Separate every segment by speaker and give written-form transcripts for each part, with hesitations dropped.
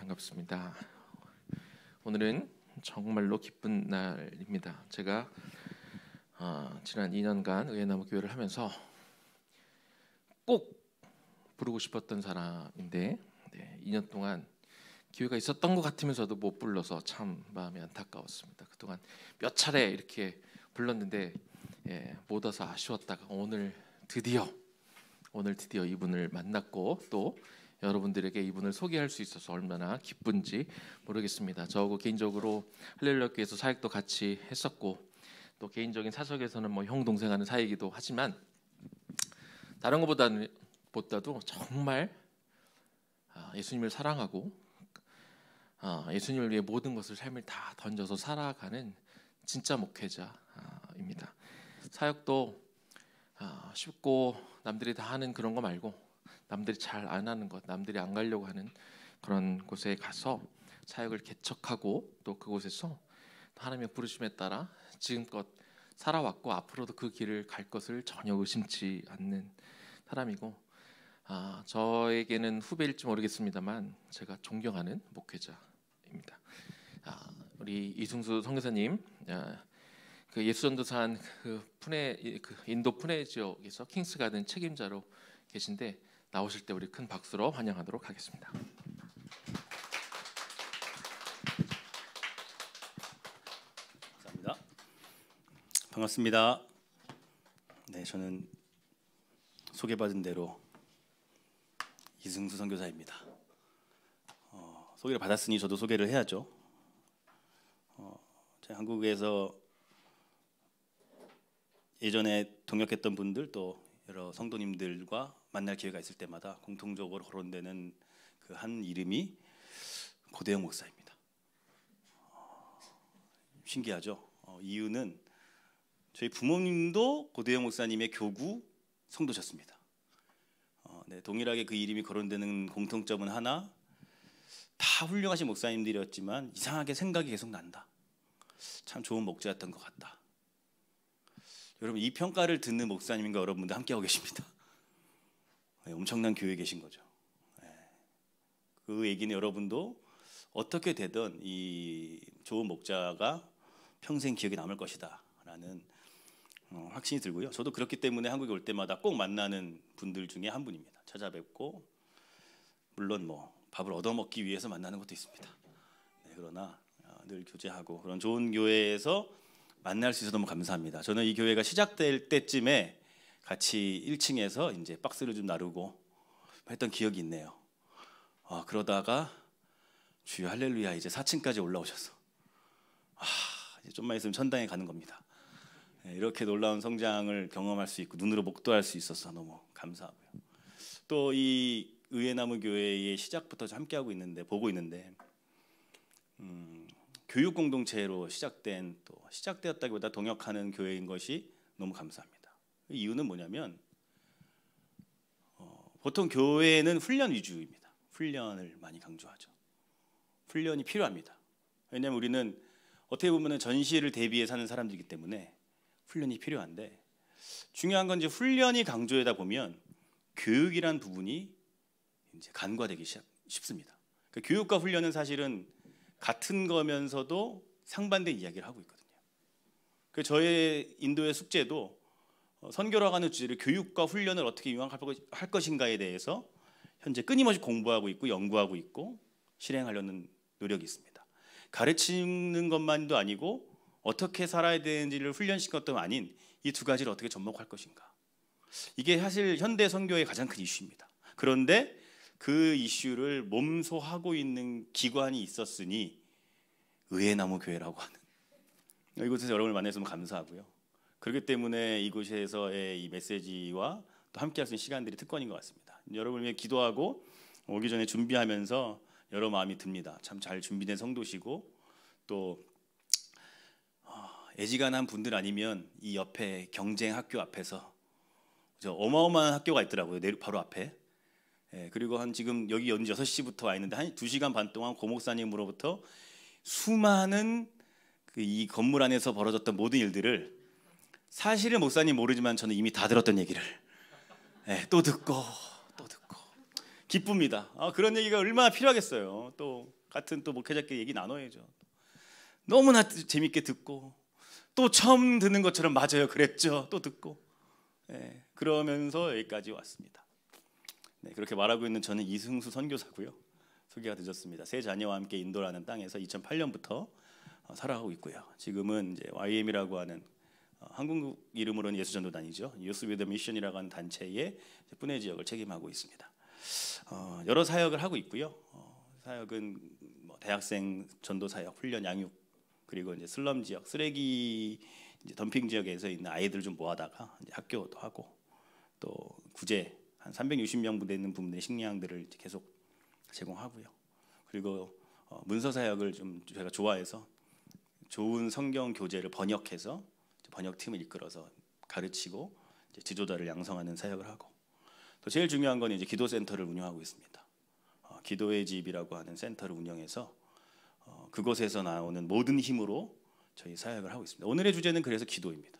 Speaker 1: 반갑습니다. 오늘은 정말로 기쁜 날입니다. 제가 지난 2년간 의회나무 교회를 하면서 꼭 부르고 싶었던 사람인데 2년 동안 기회가 있었던 것 같으면서도 못 불러서 참 마음이 안타까웠습니다. 그동안 몇 차례 이렇게 불렀는데 못 와서 아쉬웠다가 오늘 드디어 이분을 만났고 또 여러분들에게 이분을 소개할 수 있어서 얼마나 기쁜지 모르겠습니다. 저하고 개인적으로 할렐루야 교회에서 사역도 같이 했었고 또 개인적인 사석에서는 형 동생 하는 사이이기도 하지만 다른 것보다도 정말 예수님을 사랑하고 예수님을 위해 모든 것을 삶을 다 던져서 살아가는 진짜 목회자입니다. 사역도 쉽고 남들이 다 하는 그런 거 말고 남들이 잘 안 하는 것, 남들이 안 가려고 하는 그런 곳에 가서 사역을 개척하고 또 그곳에서 하나님의 부르심에 따라 지금껏 살아왔고 앞으로도 그 길을 갈 것을 전혀 의심치 않는 사람이고 저에게는 후배일지 모르겠습니다만 제가 존경하는 목회자입니다. 우리 이승수 선교사님 그 예수전도사한 그 인도 푸네 지역에서 킹스가든 책임자로 계신데 나오실 때 우리 큰 박수로 환영하도록 하겠습니다.
Speaker 2: 감사합니다. 반갑습니다. 네, 저는 소개받은 대로 이승수 선교사입니다. 소개를 받았으니 저도 소개를 해야죠. 제가 한국에서 예전에 동역했던 분들 또 여러 성도님들과 만날 기회가 있을 때마다 공통적으로 거론되는 그 한 이름이 고대영 목사입니다. 신기하죠? 이유는 저희 부모님도 고대영 목사님의 교구 성도셨습니다. 네, 동일하게 그 이름이 거론되는 공통점은 하나, 다 훌륭하신 목사님들이었지만 이상하게 생각이 계속 난다. 참 좋은 목자였던 것 같다. 여러분, 이 평가를 듣는 목사님과 여러분들 함께하고 계십니다. 네, 엄청난 교회에 계신 거죠. 네. 그 얘기는 여러분도 어떻게 되든 이 좋은 목자가 평생 기억에 남을 것이다 라는 확신이 들고요. 저도 그렇기 때문에 한국에 올 때마다 꼭 만나는 분들 중에 한 분입니다. 찾아뵙고 물론 밥을 얻어먹기 위해서 만나는 것도 있습니다. 네, 그러나 늘 교제하고 그런 좋은 교회에서 만날 수 있어서 너무 감사합니다. 저는 이 교회가 시작될 때쯤에 같이 1층에서 이제 박스를 좀 나르고 했던 기억이 있네요. 그러다가 주여 할렐루야 이제 4층까지 올라오셔서 이제 좀만 있으면 천당에 가는 겁니다. 네, 이렇게 놀라운 성장을 경험할 수 있고 눈으로 목도할 수 있어서 너무 감사하고요. 또 이 의회나무 교회의 시작부터 함께하고 있는데 보고 있는데 교육 공동체로 시작되었다기보다 동역하는 교회인 것이 너무 감사합니다. 이유는 뭐냐면 보통 교회는 훈련 위주입니다. 훈련을 많이 강조하죠. 훈련이 필요합니다. 왜냐하면 우리는 어떻게 보면 전시를 대비해 사는 사람들이기 때문에 훈련이 필요한데 중요한 건 이제 훈련이 강조되다 보면 교육이란 부분이 이제 간과되기 쉽습니다. 그러니까 교육과 훈련은 사실은 같은 거면서도 상반된 이야기를 하고 있거든요. 그 저의 인도의 숙제도 선교라고 하는 주제를 교육과 훈련을 어떻게 융합할 것인가에 대해서 현재 끊임없이 공부하고 있고 연구하고 있고 실행하려는 노력이 있습니다. 가르치는 것만도 아니고 어떻게 살아야 되는지를 훈련시킨 것도 아닌 이 두 가지를 어떻게 접목할 것인가. 이게 사실 현대 선교의 가장 큰 이슈입니다. 그런데 그 이슈를 몸소하고 있는 기관이 있었으니 의회나무 교회라고 하는 이곳에서 여러분을 만나서 너무 감사하고요. 그렇기 때문에 이곳에서의 이 메시지와 또 함께할 수 있는 시간들이 특권인 것 같습니다. 여러분을 위해 기도하고 오기 전에 준비하면서 여러 마음이 듭니다. 참 잘 준비된 성도시고 또 애지간한 분들 아니면 이 옆에 경쟁 학교 앞에서 어마어마한 학교가 있더라고요. 바로 앞에. 그리고 지금 여기 연지 6시부터 와 있는데 한 2시간 반 동안 고 목사님으로부터 수많은 이 건물 안에서 벌어졌던 모든 일들을 사실은 목사님 모르지만 저는 이미 다 들었던 얘기를 또 듣고 기쁩니다. 그런 얘기가 얼마나 필요하겠어요. 또 같은 또 목회자끼리 얘기 나눠야죠. 너무나 재밌게 듣고 또 처음 듣는 것처럼 맞아요, 그랬죠, 또 듣고, 네, 그러면서 여기까지 왔습니다. 네, 그렇게 말하고 있는 저는 이승수 선교사고요. 소개가 늦었습니다. 세 자녀와 함께 인도라는 땅에서 2008년부터 살아가고 있고요. 지금은 이제 YM이라고 하는 한국 이름으로는 예수전도단이죠. Youth with a Mission이라고 하는 단체의 분해 지역을 책임하고 있습니다. 여러 사역을 하고 있고요. 사역은 뭐 대학생 전도 사역, 훈련, 양육, 그리고 이제 슬럼 지역, 쓰레기 이제 덤핑 지역에서 있는 아이들 좀 모아다가 이제 학교도 하고, 또 구제 한 360명 부대 있는 부분의 식량들을 이제 계속 제공하고요. 그리고 문서 사역을 좀 제가 좋아해서 좋은 성경 교재를 번역해서 번역팀을 이끌어서 가르치고 이제 지도자를 양성하는 사역을 하고, 또 제일 중요한 건 이제 기도센터를 운영하고 있습니다. 기도의 집이라고 하는 센터를 운영해서 그곳에서 나오는 모든 힘으로 저희 사역을 하고 있습니다. 오늘의 주제는 그래서 기도입니다.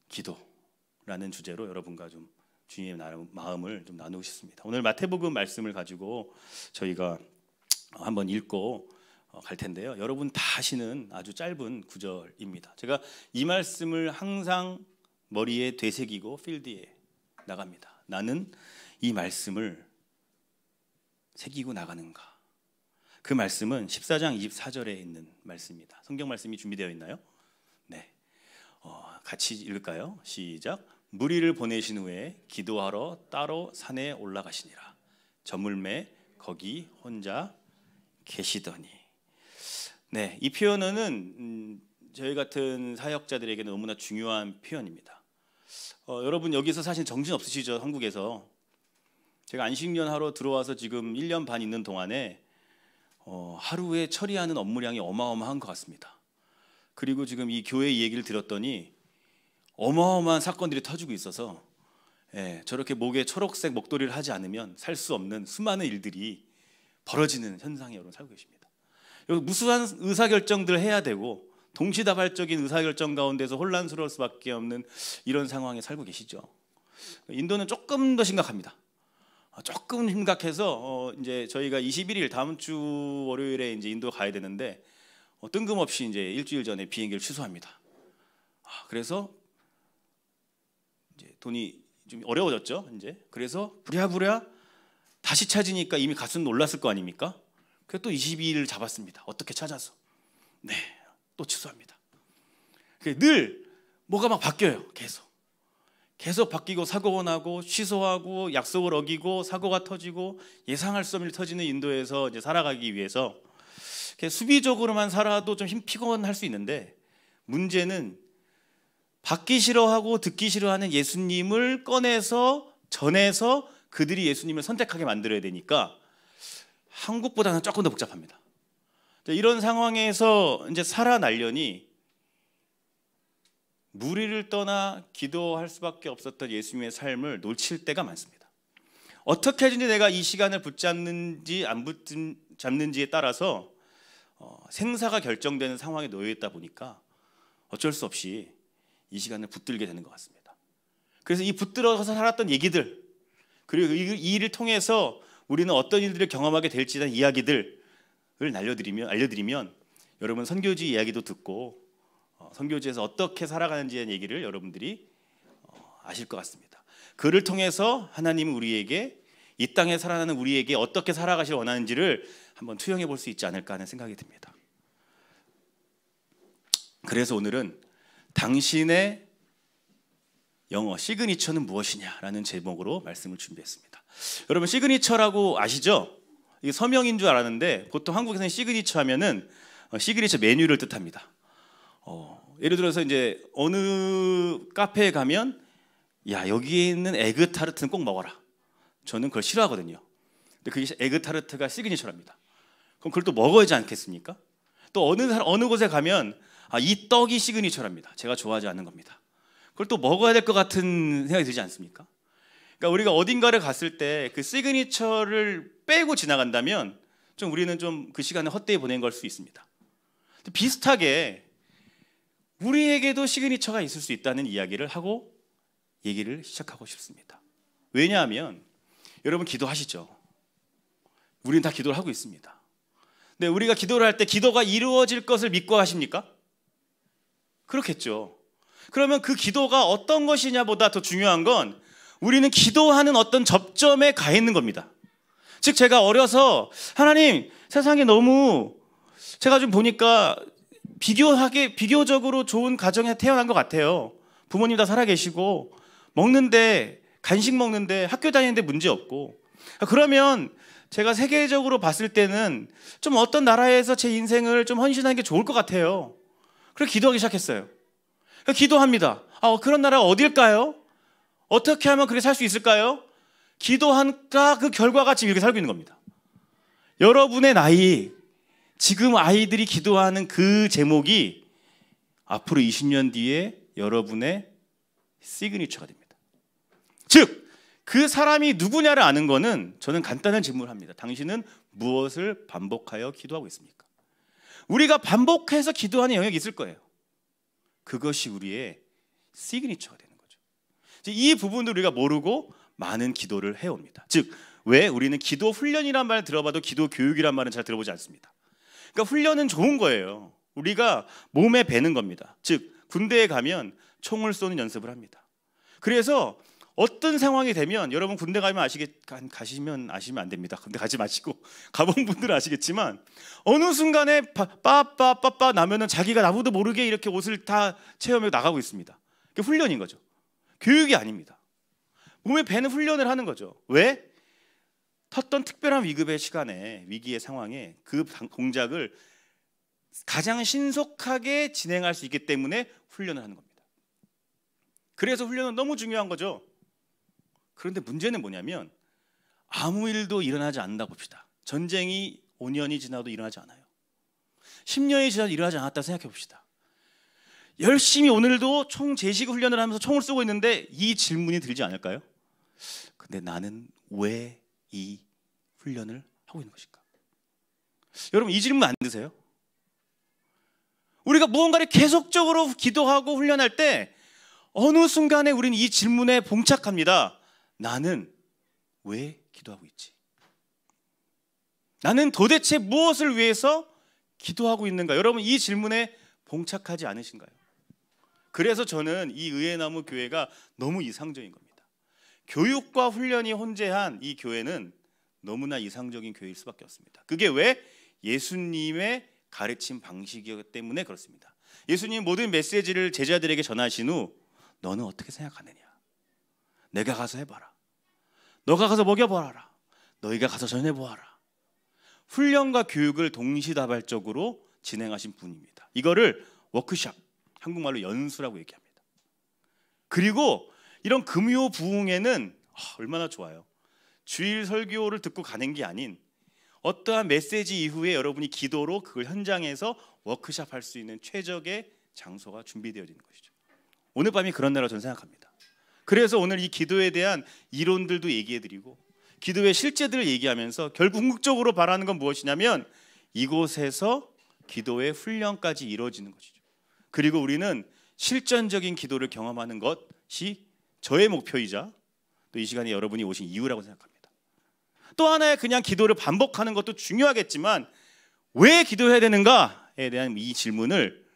Speaker 2: 기도라는 주제로 여러분과 좀 주님의 마음을 좀 나누고 싶습니다. 오늘 마태복음 말씀을 가지고 저희가 한번 읽고 갈 텐데요. 여러분 다 아시는 아주 짧은 구절입니다. 제가 이 말씀을 항상 머리에 되새기고 필드에 나갑니다. 나는 이 말씀을 새기고 나가는가? 그 말씀은 14장 24절에 있는 말씀입니다. 성경 말씀이 준비되어 있나요? 네, 같이 읽을까요? 시작. 무리를 보내신 후에 기도하러 따로 산에 올라가시니라. 저물매 거기 혼자 계시더니. 네, 이 표현은 저희 같은 사역자들에게는 너무나 중요한 표현입니다. 여러분 여기서 사실 정신 없으시죠? 한국에서. 제가 안식년 하러 들어와서 지금 1년 반 있는 동안에 하루에 처리하는 업무량이 어마어마한 것 같습니다. 그리고 지금 이 교회 얘기를 들었더니 어마어마한 사건들이 터지고 있어서, 저렇게 목에 초록색 목도리를 하지 않으면 살 수 없는 수많은 일들이 벌어지는 현상에 여러분 살고 계십니다. 무수한 의사결정들을 해야 되고 동시다발적인 의사결정 가운데서 혼란스러울 수밖에 없는 이런 상황에 살고 계시죠. 인도는 조금 더 심각합니다. 조금 심각해서 이제 저희가 21일 다음 주 월요일에 이제 인도 가야 되는데 뜬금없이 이제 일주일 전에 비행기를 취소합니다. 그래서 이제 돈이 좀 어려워졌죠. 이제 그래서 부랴부랴 다시 찾으니까 이미 가슴 놀랐을 거 아닙니까? 그래서 또 22일을 잡았습니다. 어떻게 찾아서. 네, 또 취소합니다. 늘 뭐가 막 바뀌어요. 계속 바뀌고 사고가 나고 취소하고 약속을 어기고 사고가 터지고 예상할 수 없는 일이 터지는 인도에서 이제 살아가기 위해서 수비적으로만 살아도 좀 피곤할 수 있는데, 문제는 받기 싫어하고 듣기 싫어하는 예수님을 꺼내서 전해서 그들이 예수님을 선택하게 만들어야 되니까 한국보다는 조금 더 복잡합니다. 이런 상황에서 이제 살아나려니 무리를 떠나 기도할 수밖에 없었던 예수님의 삶을 놓칠 때가 많습니다. 어떻게 하든지 내가 이 시간을 붙잡는지 안 붙잡는지에 따라서 생사가 결정되는 상황에 놓여 있다 보니까 어쩔 수 없이 이 시간을 붙들게 되는 것 같습니다. 그래서 이 붙들어서 살았던 얘기들, 그리고 이 일을 통해서 우리는 어떤 일들을 경험하게 될지에 대한 이야기들을 알려드리면 여러분 선교지 이야기도 듣고 선교지에서 어떻게 살아가는지에 대한 얘기를 여러분들이 아실 것 같습니다. 그를 통해서 하나님은 우리에게, 이 땅에 살아가는 우리에게 어떻게 살아가길 원하는지를 한번 투영해 볼 수 있지 않을까 하는 생각이 듭니다. 그래서 오늘은 당신의 영어 시그니처는 무엇이냐라는 제목으로 말씀을 준비했습니다. 여러분 시그니처라고 아시죠? 이게 서명인 줄 알았는데 보통 한국에서는 시그니처 하면은 시그니처 메뉴를 뜻합니다. 예를 들어서 이제 어느 카페에 가면 야 여기에 있는 에그 타르트는 꼭 먹어라. 저는 그걸 싫어하거든요. 근데 그게 에그 타르트가 시그니처랍니다. 그럼 그걸 또 먹어야지 않겠습니까? 또 어느 곳에 가면 이 떡이 시그니처랍니다. 제가 좋아하지 않는 겁니다. 그걸 또 먹어야 될 것 같은 생각이 들지 않습니까? 그러니까 우리가 어딘가를 갔을 때 그 시그니처를 빼고 지나간다면 좀 우리는 좀 그 시간을 헛되이 보낸 걸 수 있습니다. 비슷하게 우리에게도 시그니처가 있을 수 있다는 이야기를 하고 얘기를 시작하고 싶습니다. 왜냐하면 여러분 기도하시죠. 우리는 다 기도를 하고 있습니다. 근데 우리가 기도를 할 때 기도가 이루어질 것을 믿고 하십니까? 그렇겠죠. 그러면 그 기도가 어떤 것이냐보다 더 중요한 건 우리는 기도하는 어떤 접점에 가 있는 겁니다. 즉 제가 어려서 하나님, 세상에 너무 제가 좀 보니까 비교적으로 좋은 가정에 태어난 것 같아요. 부모님 다 살아계시고 먹는데, 간식 먹는데, 학교 다니는데 문제 없고. 그러면 제가 세계적으로 봤을 때는 좀 어떤 나라에서 제 인생을 좀 헌신하는 게 좋을 것 같아요. 그래서 기도하기 시작했어요. 기도합니다. 그런 나라가 어딜까요? 어떻게 하면 그렇게 살 수 있을까요? 기도하니까 그 결과가 지금 이렇게 살고 있는 겁니다. 여러분의 나이, 지금 아이들이 기도하는 그 제목이 앞으로 20년 뒤에 여러분의 시그니처가 됩니다. 즉, 그 사람이 누구냐를 아는 거는 저는 간단한 질문을 합니다. 당신은 무엇을 반복하여 기도하고 있습니까? 우리가 반복해서 기도하는 영역이 있을 거예요. 그것이 우리의 시그니처가 되는 거죠. 이 부분도 우리가 모르고 많은 기도를 해옵니다. 즉, 왜 우리는 기도 훈련이란 말을 들어봐도 기도 교육이란 말은 잘 들어보지 않습니다. 그러니까 훈련은 좋은 거예요. 우리가 몸에 배는 겁니다. 즉, 군대에 가면 총을 쏘는 연습을 합니다. 그래서 어떤 상황이 되면, 여러분 군대 가면 가시면 아시면 안 됩니다. 군대 가지 마시고 가본 분들은 아시겠지만 어느 순간에 빠빠빠빠 나면은 자기가 나보다 모르게 이렇게 옷을 다 체험해 나가고 있습니다. 그게 훈련인 거죠. 교육이 아닙니다. 몸에 배는 훈련을 하는 거죠. 왜? 어떤 특별한 위급의 시간에, 위기의 상황에 그 동작을 가장 신속하게 진행할 수 있기 때문에 훈련을 하는 겁니다. 그래서 훈련은 너무 중요한 거죠. 그런데 문제는 뭐냐면 아무 일도 일어나지 않는다 봅시다. 전쟁이 5년이 지나도 일어나지 않아요. 10년이 지나도 일어나지 않았다 생각해 봅시다. 열심히 오늘도 총 제식 훈련을 하면서 총을 쏘고 있는데 이 질문이 들지 않을까요? 근데 나는 왜 이 훈련을 하고 있는 것일까? 여러분, 이 질문 안 드세요? 우리가 무언가를 계속적으로 기도하고 훈련할 때 어느 순간에 우리는 이 질문에 봉착합니다. 나는 왜 기도하고 있지? 나는 도대체 무엇을 위해서 기도하고 있는가? 여러분, 이 질문에 봉착하지 않으신가요? 그래서 저는 이 의회나무 교회가 너무 이상적인 겁니다. 교육과 훈련이 혼재한 이 교회는 너무나 이상적인 교회일 수밖에 없습니다. 그게 왜? 예수님의 가르침 방식이기 때문에 그렇습니다. 예수님 모든 메시지를 제자들에게 전하신 후 너는 어떻게 생각하느냐? 내가 가서 해봐라. 너가 가서 먹여보아라. 너희가 가서 전해보아라. 훈련과 교육을 동시다발적으로 진행하신 분입니다. 이거를 워크숍, 한국말로 연수라고 얘기합니다. 그리고 이런 금요 부흥회는 얼마나 좋아요. 주일 설교를 듣고 가는 게 아닌 어떠한 메시지 이후에 여러분이 기도로 그걸 현장에서 워크숍 할 수 있는 최적의 장소가 준비되어지는 것이죠. 오늘 밤이 그런 날이라고 저는 생각합니다. 그래서 오늘 이 기도에 대한 이론들도 얘기해드리고 기도의 실제들을 얘기하면서 결국 궁극적으로 바라는 건 무엇이냐면 이곳에서 기도의 훈련까지 이루어지는 것이죠. 그리고 우리는 실전적인 기도를 경험하는 것이 저의 목표이자 또 이 시간에 여러분이 오신 이유라고 생각합니다. 또 하나의 그냥 기도를 반복하는 것도 중요하겠지만 왜 기도해야 되는가에 대한 이 질문을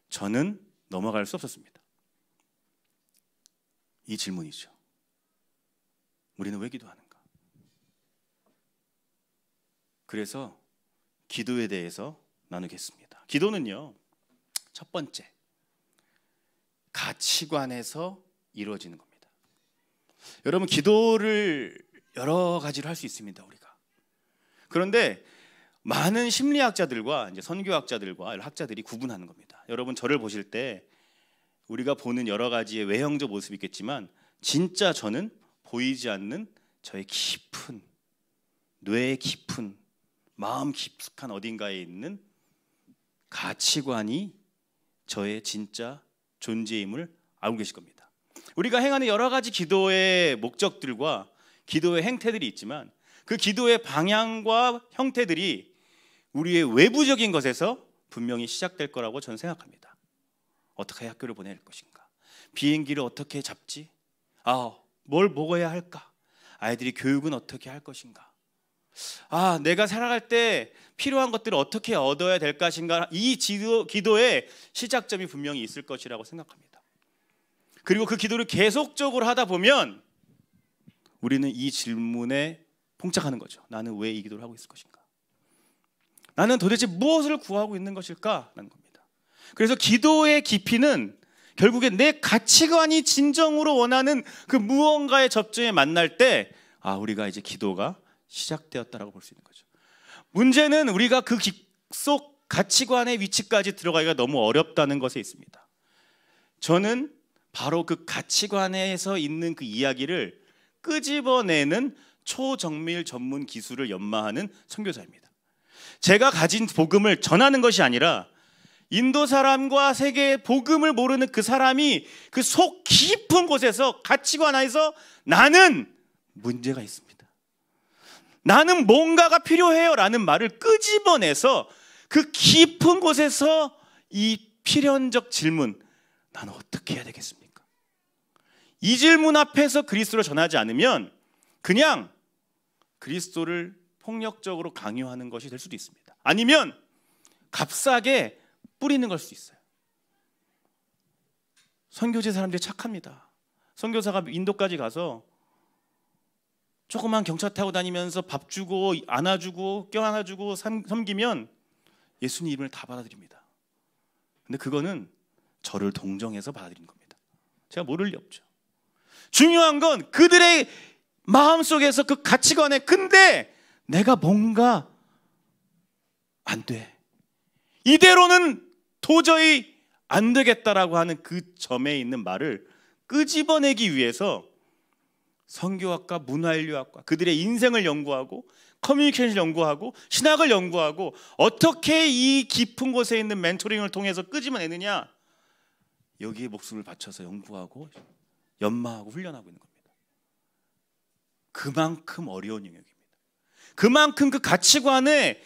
Speaker 2: 저는 넘어갈 수 없었습니다. 이 질문이죠. 우리는 왜 기도하는가? 그래서 기도에 대해서 나누겠습니다. 기도는요, 첫 번째, 가치관에서 이루어지는 겁니다. 여러분, 기도를 여러 가지로 할 수 있습니다, 우리가. 그런데 많은 심리학자들과 이제 선교학자들과 학자들이 구분하는 겁니다. 여러분, 저를 보실 때 우리가 보는 여러 가지의 외형적 모습이 있겠지만 진짜 저는 보이지 않는 저의 깊은, 뇌의 깊은, 마음 깊숙한 어딘가에 있는 가치관이 저의 진짜 존재임을 알고 계실 겁니다. 우리가 행하는 여러 가지 기도의 목적들과 기도의 행태들이 있지만 그 기도의 방향과 형태들이 우리의 외부적인 것에서 분명히 시작될 거라고 저는 생각합니다. 어떻게 학교를 보낼 것인가? 비행기를 어떻게 잡지? 뭘 먹어야 할까? 아이들이 교육은 어떻게 할 것인가? 내가 살아갈 때 필요한 것들을 어떻게 얻어야 될 것인가, 이 기도의 시작점이 분명히 있을 것이라고 생각합니다. 그리고 그 기도를 계속적으로 하다 보면 우리는 이 질문에 봉착하는 거죠. 나는 왜 이 기도를 하고 있을 것인가? 나는 도대체 무엇을 구하고 있는 것일까? 라는 겁니다. 그래서 기도의 깊이는 결국에 내 가치관이 진정으로 원하는 그 무언가의 접점에 만날 때 우리가 이제 기도가 시작되었다라고 볼 수 있는 거죠. 문제는 우리가 그 깊숙 가치관의 위치까지 들어가기가 너무 어렵다는 것에 있습니다. 저는 바로 그 가치관에서 있는 그 이야기를 끄집어내는 초정밀 전문 기술을 연마하는 선교사입니다. 제가 가진 복음을 전하는 것이 아니라 인도 사람과 세계의 복음을 모르는 그 사람이 그 속 깊은 곳에서 가치관 안에서 나는 문제가 있습니다, 나는 뭔가가 필요해요 라는 말을 끄집어내서 그 깊은 곳에서 이 필연적 질문, 나는 어떻게 해야 되겠습니까? 이 질문 앞에서 그리스도를 전하지 않으면 그냥 그리스도를 폭력적으로 강요하는 것이 될 수도 있습니다. 아니면 값싸게 뿌리는 걸 수 있어요. 선교제 사람들이 착합니다. 선교사가 인도까지 가서 조그만 경차 타고 다니면서 밥 주고 안아주고 껴안아주고 섬기면 예수님 이름을 다 받아들입니다. 근데 그거는 저를 동정해서 받아들이는 겁니다. 제가 모를 리 없죠. 중요한 건 그들의 마음속에서 그 가치관에, 근데 내가 뭔가 안 돼, 이대로는 도저히 안 되겠다라고 하는 그 점에 있는 말을 끄집어내기 위해서 선교학과, 문화인류학과, 그들의 인생을 연구하고 커뮤니케이션을 연구하고 신학을 연구하고 어떻게 이 깊은 곳에 있는 멘토링을 통해서 끄집어내느냐, 여기에 목숨을 바쳐서 연구하고 연마하고 훈련하고 있는 겁니다. 그만큼 어려운 영역입니다. 그만큼 그 가치관에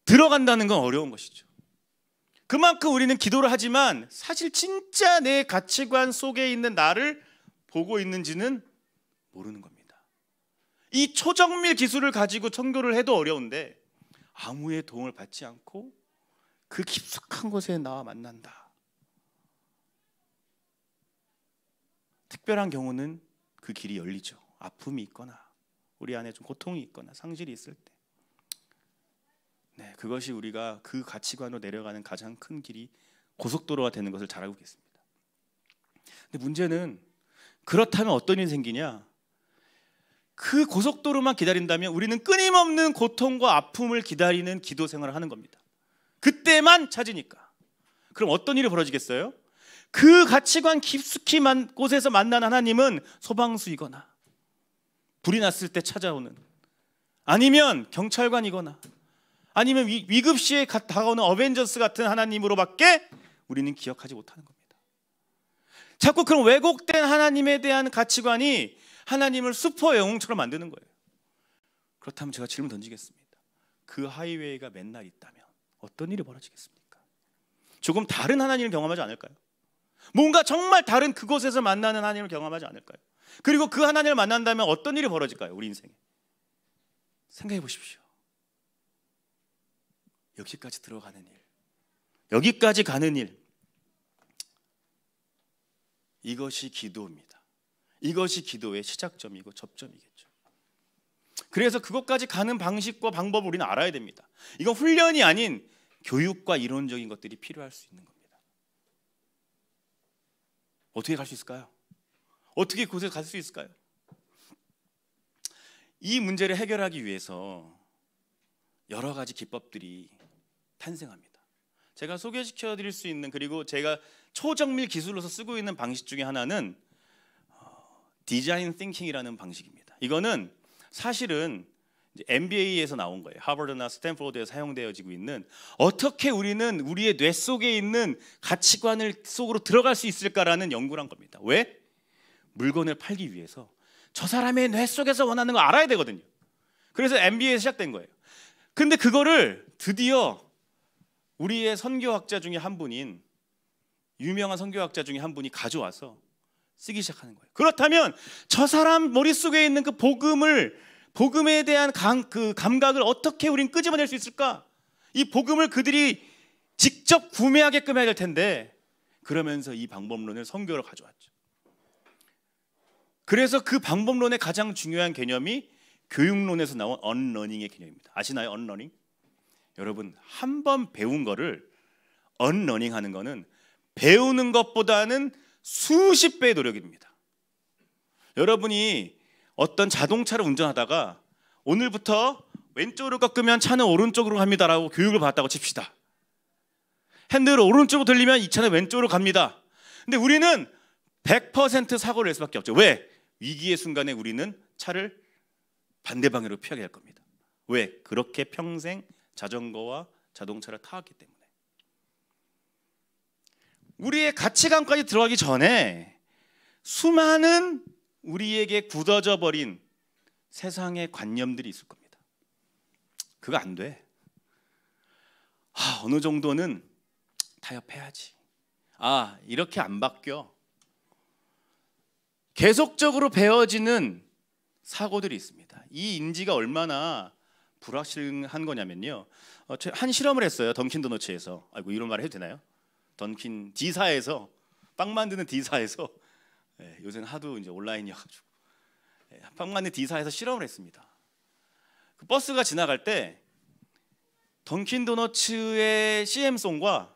Speaker 2: 들어간다는 건 어려운 것이죠. 그만큼 우리는 기도를 하지만 사실 진짜 내 가치관 속에 있는 나를 보고 있는지는 모르는 겁니다. 이 초정밀 기술을 가지고 선교를 해도 어려운데 아무의 도움을 받지 않고 그 깊숙한 곳에 나와 만난다. 특별한 경우는 그 길이 열리죠. 아픔이 있거나 우리 안에 좀 고통이 있거나 상실이 있을 때, 그것이 우리가 그 가치관으로 내려가는 가장 큰 길이 고속도로가 되는 것을 잘 알고 있습니다. 근데 문제는 그렇다면 어떤 일이 생기냐? 그 고속도로만 기다린다면 우리는 끊임없는 고통과 아픔을 기다리는 기도 생활을 하는 겁니다. 그때만 찾으니까. 그럼 어떤 일이 벌어지겠어요? 그 가치관 깊숙이 곳에서 만난 하나님은 소방수이거나 불이 났을 때 찾아오는, 아니면 경찰관이거나 아니면 위급시에 다가오는 어벤져스 같은 하나님으로밖에 우리는 기억하지 못하는 겁니다. 자꾸 그런 왜곡된 하나님에 대한 가치관이 하나님을 슈퍼 영웅처럼 만드는 거예요. 그렇다면 제가 질문 던지겠습니다. 그 하이웨이가 맨날 있다면 어떤 일이 벌어지겠습니까? 조금 다른 하나님을 경험하지 않을까요? 뭔가 정말 다른 그곳에서 만나는 하나님을 경험하지 않을까요? 그리고 그 하나님을 만난다면 어떤 일이 벌어질까요? 우리 인생에. 생각해 보십시오. 여기까지 들어가는 일, 여기까지 가는 일, 이것이 기도입니다. 이것이 기도의 시작점이고 접점이겠죠. 그래서 그것까지 가는 방식과 방법을 우리는 알아야 됩니다. 이건 훈련이 아닌 교육과 이론적인 것들이 필요할 수 있는 겁니다. 어떻게 갈 수 있을까요? 어떻게 그곳에 갈 수 있을까요? 이 문제를 해결하기 위해서 여러 가지 기법들이 탄생합니다. 제가 소개시켜 드릴 수 있는, 그리고 제가 초정밀 기술로서 쓰고 있는 방식 중에 하나는 디자인 띵킹이라는 방식입니다. 이거는 사실은 MBA에서 나온 거예요. 하버드나 스탠포드에서 사용되어지고 있는, 어떻게 우리는 우리의 뇌 속에 있는 가치관을 속으로 들어갈 수 있을까라는 연구를 한 겁니다. 왜? 물건을 팔기 위해서 저 사람의 뇌 속에서 원하는 걸 알아야 되거든요. 그래서 MBA에서 시작된 거예요. 근데 그거를 드디어 우리의 선교학자 중에 한 분인, 유명한 선교학자 중에 한 분이 가져와서 쓰기 시작하는 거예요. 그렇다면 저 사람 머릿속에 있는 그 복음을 복음에 대한 그 감각을 어떻게 우린 끄집어낼 수 있을까? 이 복음을 그들이 직접 구매하게끔 해야 될 텐데, 그러면서 이 방법론을 선교로 가져왔죠. 그래서 그 방법론의 가장 중요한 개념이 교육론에서 나온 언러닝의 개념입니다. 아시나요? 언러닝? 여러분, 한 번 배운 거를 언러닝 하는 거는 배우는 것보다는 수십 배의 노력입니다. 여러분이 어떤 자동차를 운전하다가 오늘부터 왼쪽으로 꺾으면 차는 오른쪽으로 갑니다라고 교육을 받았다고 칩시다. 핸들을 오른쪽으로 돌리면 이 차는 왼쪽으로 갑니다. 근데 우리는 100% 사고를 낼 수밖에 없죠. 왜? 위기의 순간에 우리는 차를 반대 방향으로 피하게 할 겁니다. 왜? 그렇게 평생 자전거와 자동차를 타왔기 때문에. 우리의 가치관까지 들어가기 전에 수많은 우리에게 굳어져 버린 세상의 관념들이 있을 겁니다. 그거 안 돼. 어느 정도는 타협해야지. 이렇게 안 바뀌어. 계속적으로 배워지는 사고들이 있습니다. 이 인지가 얼마나 불확실한 거냐면요. 한 실험을 했어요. 던킨 도너츠에서. 이런 말 해도 되나요? 던킨 D사에서, 빵 만드는 D사에서, 요새는 하도 이제 온라인이어가지고, 빵 만드는 D사에서 실험을 했습니다. 그 버스가 지나갈 때 던킨 도너츠의 CM송과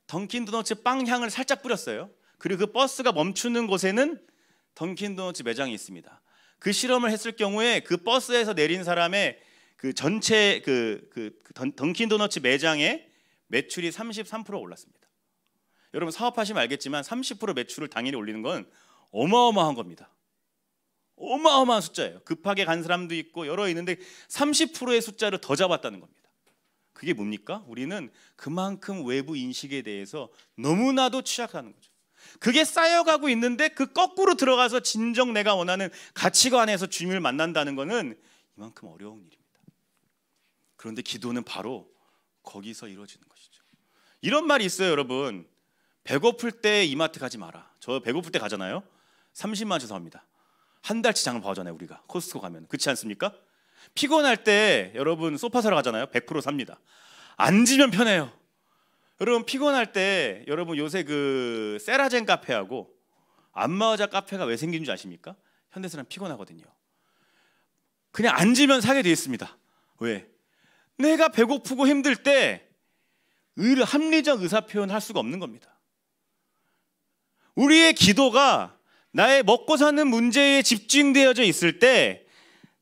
Speaker 2: 던킨 도너츠 빵 향을 살짝 뿌렸어요. 그리고 그 버스가 멈추는 곳에는 던킨 도너츠 매장이 있습니다. 그 실험을 했을 경우에 그 버스에서 내린 사람의 그 전체 던킨 도너츠 매장의 매출이 33% 올랐습니다. 여러분 사업하시면 알겠지만 30% 매출을 당일에 올리는 건 어마어마한 겁니다. 어마어마한 숫자예요. 급하게 간 사람도 있고 여러 있는데 30%의 숫자를 더 잡았다는 겁니다. 그게 뭡니까? 우리는 그만큼 외부 인식에 대해서 너무나도 취약하는 거죠. 그게 쌓여가고 있는데 그 거꾸로 들어가서 진정 내가 원하는 가치관에서 주님을 만난다는 것은 이만큼 어려운 일입니다. 그런데 기도는 바로 거기서 이루어지는 것이죠. 이런 말이 있어요, 여러분. 배고플 때 이마트 가지 마라. 저 배고플 때 가잖아요. 30만 원 죄송합니다. 한 달치 장을 봐잖아요, 우리가. 코스트코 가면. 그렇지 않습니까? 피곤할 때 여러분 소파 사러 가잖아요. 100% 삽니다. 앉으면 편해요. 여러분 피곤할 때 여러분 요새 그 세라젠 카페하고 안마의자 카페가 왜 생긴 줄 아십니까? 현대사람 피곤하거든요. 그냥 앉으면 사게 되어 있습니다. 왜? 내가 배고프고 힘들 때 합리적 의사표현을 할 수가 없는 겁니다. 우리의 기도가 나의 먹고 사는 문제에 집중되어져 있을 때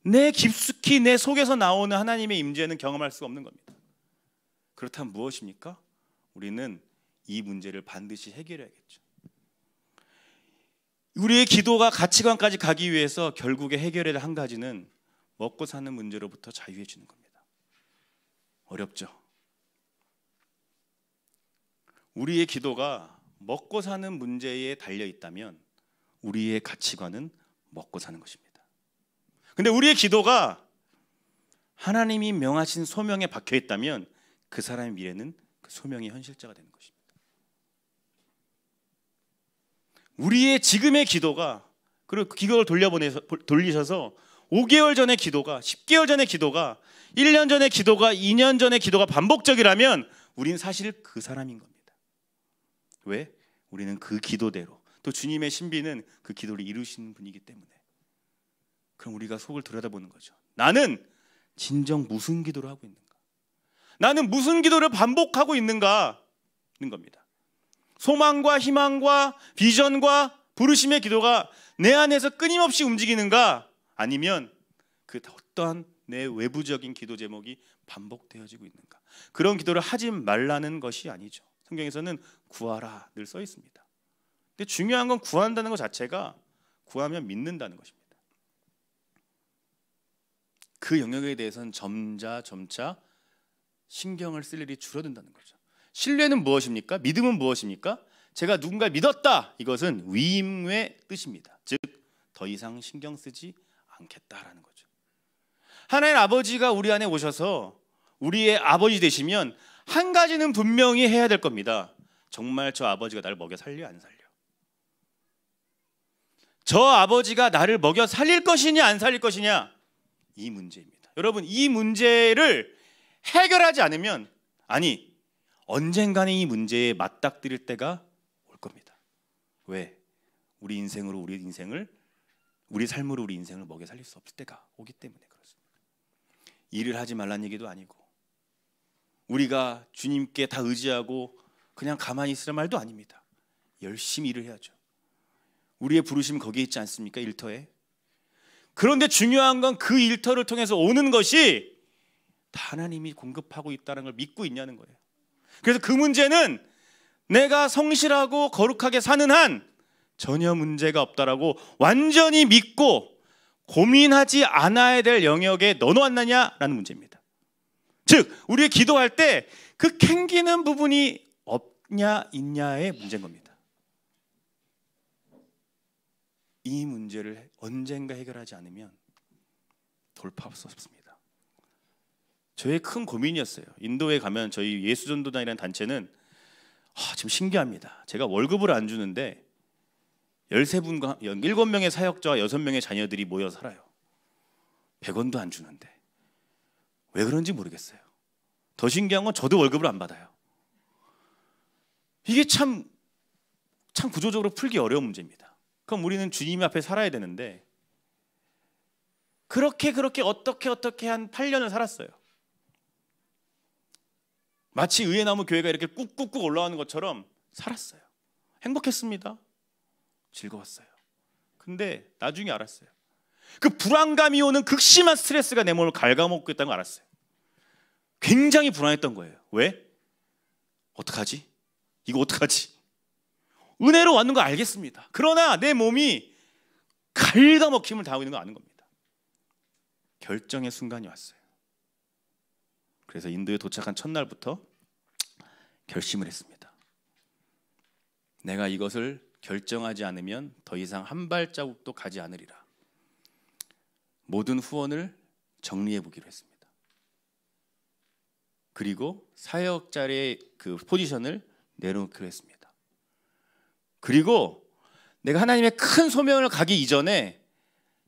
Speaker 2: 내 깊숙이 내 속에서 나오는 하나님의 임재는 경험할 수가 없는 겁니다. 그렇다면 무엇입니까? 우리는 이 문제를 반드시 해결해야겠죠. 우리의 기도가 가치관까지 가기 위해서 결국에 해결해야 할 한 가지는 먹고 사는 문제로부터 자유해지는 겁니다. 어렵죠? 우리의 기도가 먹고 사는 문제에 달려 있다면 우리의 가치관은 먹고 사는 것입니다. 근데 우리의 기도가 하나님이 명하신 소명에 박혀 있다면 그 사람의 미래는 그 소명의 현실자가 되는 것입니다. 우리의 지금의 기도가, 그리고 기도를 돌리셔서 5개월 전의 기도가, 10개월 전의 기도가, 1년 전의 기도가, 2년 전의 기도가 반복적이라면 우리는 사실 그 사람인 겁니다. 왜? 우리는 그 기도대로, 또 주님의 신비는 그 기도를 이루시는 분이기 때문에. 그럼 우리가 속을 들여다보는 거죠. 나는 진정 무슨 기도를 하고 있는가? 나는 무슨 기도를 반복하고 있는가? 는 겁니다. 소망과 희망과 비전과 부르심의 기도가 내 안에서 끊임없이 움직이는가? 아니면 그 어떠한 내 외부적인 기도 제목이 반복되어지고 있는가? 그런 기도를 하지 말라는 것이 아니죠. 성경에서는 구하라 늘 써 있습니다. 근데 중요한 건 구한다는 것 자체가 구하면 믿는다는 것입니다. 그 영역에 대해서는 점차 신경을 쓸 일이 줄어든다는 거죠. 신뢰는 무엇입니까? 믿음은 무엇입니까? 제가 누군가를 믿었다. 이것은 위임의 뜻입니다. 즉 더 이상 신경 쓰지 않겠다라는 거죠. 하나님 아버지가 우리 안에 오셔서 우리의 아버지 되시면 한 가지는 분명히 해야 될 겁니다. 정말 저 아버지가 나를 먹여 살려 안 살려? 저 아버지가 나를 먹여 살릴 것이냐 안 살릴 것이냐? 이 문제입니다. 여러분, 이 문제를 해결하지 않으면, 아니, 언젠가는 이 문제에 맞닥뜨릴 때가 올 겁니다. 왜? 우리 삶으로 우리 인생을 먹여 살릴 수 없을 때가 오기 때문에 그렇습니다. 일을 하지 말란 얘기도 아니고, 우리가 주님께 다 의지하고 그냥 가만히 있으란 말도 아닙니다. 열심히 일을 해야죠. 우리의 부르심은 거기에 있지 않습니까? 일터에. 그런데 중요한 건 그 일터를 통해서 오는 것이 다 하나님이 공급하고 있다는 걸 믿고 있냐는 거예요. 그래서 그 문제는 내가 성실하고 거룩하게 사는 한 전혀 문제가 없다라고 완전히 믿고 고민하지 않아야 될 영역에 넣어놨느냐라는 문제입니다. 즉, 우리가 기도할 때 그 캥기는 부분이 없냐 있냐의 문제인 겁니다. 이 문제를 언젠가 해결하지 않으면 돌파할 수 없습니다. 저의 큰 고민이었어요. 인도에 가면 저희 예수전도단이라는 단체는 참 신기합니다. 제가 월급을 안 주는데 13분과 7명의 사역자와 6명의 자녀들이 모여 살아요. 100원도 안 주는데 왜 그런지 모르겠어요. 더 신기한 건 저도 월급을 안 받아요. 이게 참 구조적으로 풀기 어려운 문제입니다. 그럼 우리는 주님 앞에 살아야 되는데 그렇게 어떻게 한 8년을 살았어요. 마치 의회나무 교회가 이렇게 꾹꾹꾹 올라가는 것처럼 살았어요. 행복했습니다. 즐거웠어요. 근데 나중에 알았어요. 그 불안감이 오는 극심한 스트레스가 내 몸을 갉아먹고 있다는 걸 알았어요. 굉장히 불안했던 거예요. 왜? 어떡하지? 이거 어떡하지? 은혜로 왔는 거 알겠습니다. 그러나 내 몸이 갉아먹힘을 당하고 있는 거 아는 겁니다. 결정의 순간이 왔어요. 그래서 인도에 도착한 첫날부터 결심을 했습니다. 내가 이것을 결정하지 않으면 더 이상 한 발자국도 가지 않으리라. 모든 후원을 정리해 보기로 했습니다. 그리고 사역자의 그 포지션을 내려놓기로 했습니다. 그리고 내가 하나님의 큰 소명을 가기 이전에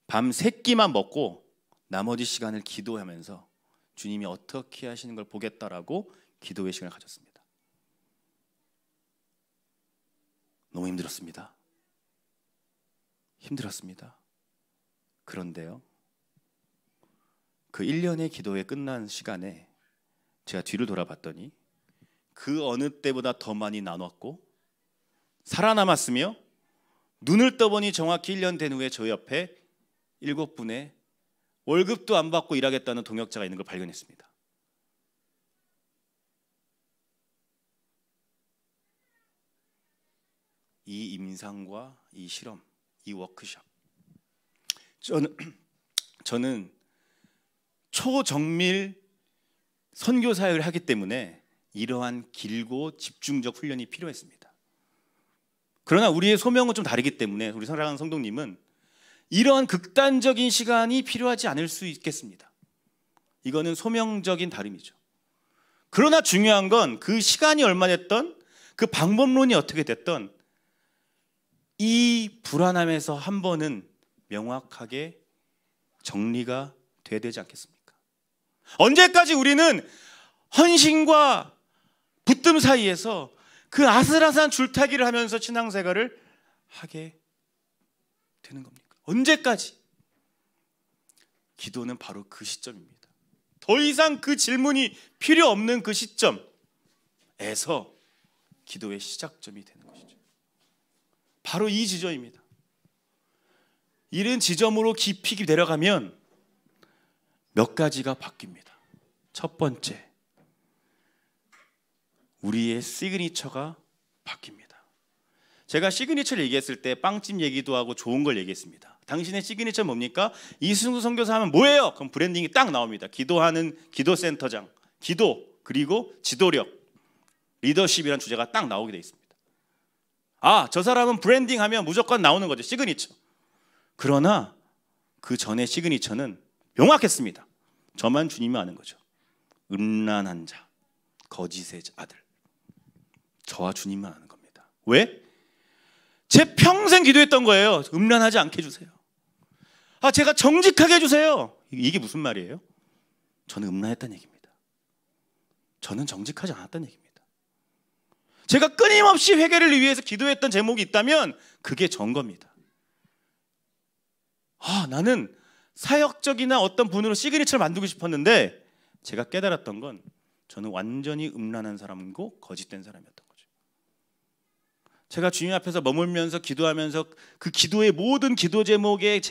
Speaker 2: 밤 3끼만 먹고 나머지 시간을 기도하면서 주님이 어떻게 하시는 걸 보겠다라고 기도의 시간을 가졌습니다. 너무 힘들었습니다. 그런데요, 그 1년의 기도에 끝난 시간에 제가 뒤를 돌아봤더니 그 어느 때보다 더 많이 나눴고 살아남았으며 눈을 떠보니 정확히 1년 된 후에 저 옆에 7분의 월급도 안 받고 일하겠다는 동역자가 있는 걸 발견했습니다. 이 임상과 이 실험, 이 워크숍, 저는 초정밀 선교 사역을 하기 때문에 이러한 길고 집중적 훈련이 필요했습니다. 그러나 우리의 소명은 좀 다르기 때문에 우리 사랑하는 성도님은 이러한 극단적인 시간이 필요하지 않을 수 있겠습니다. 이거는 소명적인 다름이죠. 그러나 중요한 건 그 시간이 얼마 됐던, 그 방법론이 어떻게 됐던 이 불안함에서 한 번은 명확하게 정리가 돼야 되지 않겠습니까? 언제까지 우리는 헌신과 붙듦 사이에서 그 아슬아슬한 줄타기를 하면서 신앙생활을 하게 되는 겁니까? 언제까지? 기도는 바로 그 시점입니다. 더 이상 그 질문이 필요 없는 그 시점에서 기도의 시작점이 되는 것이죠. 바로 이 지점입니다. 이런 지점으로 깊이 내려가면 몇 가지가 바뀝니다. 첫 번째, 우리의 시그니처가 바뀝니다. 제가 시그니처를 얘기했을 때 빵집 얘기도 하고 좋은 걸 얘기했습니다. 당신의 시그니처 뭡니까? 이승수 선교사 하면 뭐예요? 그럼 브랜딩이 딱 나옵니다. 기도하는 기도센터장, 기도, 그리고 지도력, 리더십이라는 주제가 딱 나오게 돼 있습니다. 저 사람은 브랜딩 하면 무조건 나오는 거죠. 시그니처. 그러나 그 전에 시그니처는 명확했습니다. 저만 주님이 아는 거죠. 음란한 자, 거짓의 아들. 저와 주님만 아는 겁니다. 왜? 제 평생 기도했던 거예요. 음란하지 않게 해주세요. 제가 정직하게 해주세요. 이게 무슨 말이에요? 저는 음란했다는 얘기입니다. 저는 정직하지 않았다는 얘기입니다. 제가 끊임없이 회개를 위해서 기도했던 제목이 있다면 그게 전거입니다. 나는 사역적이나 어떤 분으로 시그니처를 만들고 싶었는데 제가 깨달았던 건 저는 완전히 음란한 사람이고 거짓된 사람이었던 거죠. 제가 주님 앞에서 머물면서 기도하면서 그 기도의 모든 기도 제목에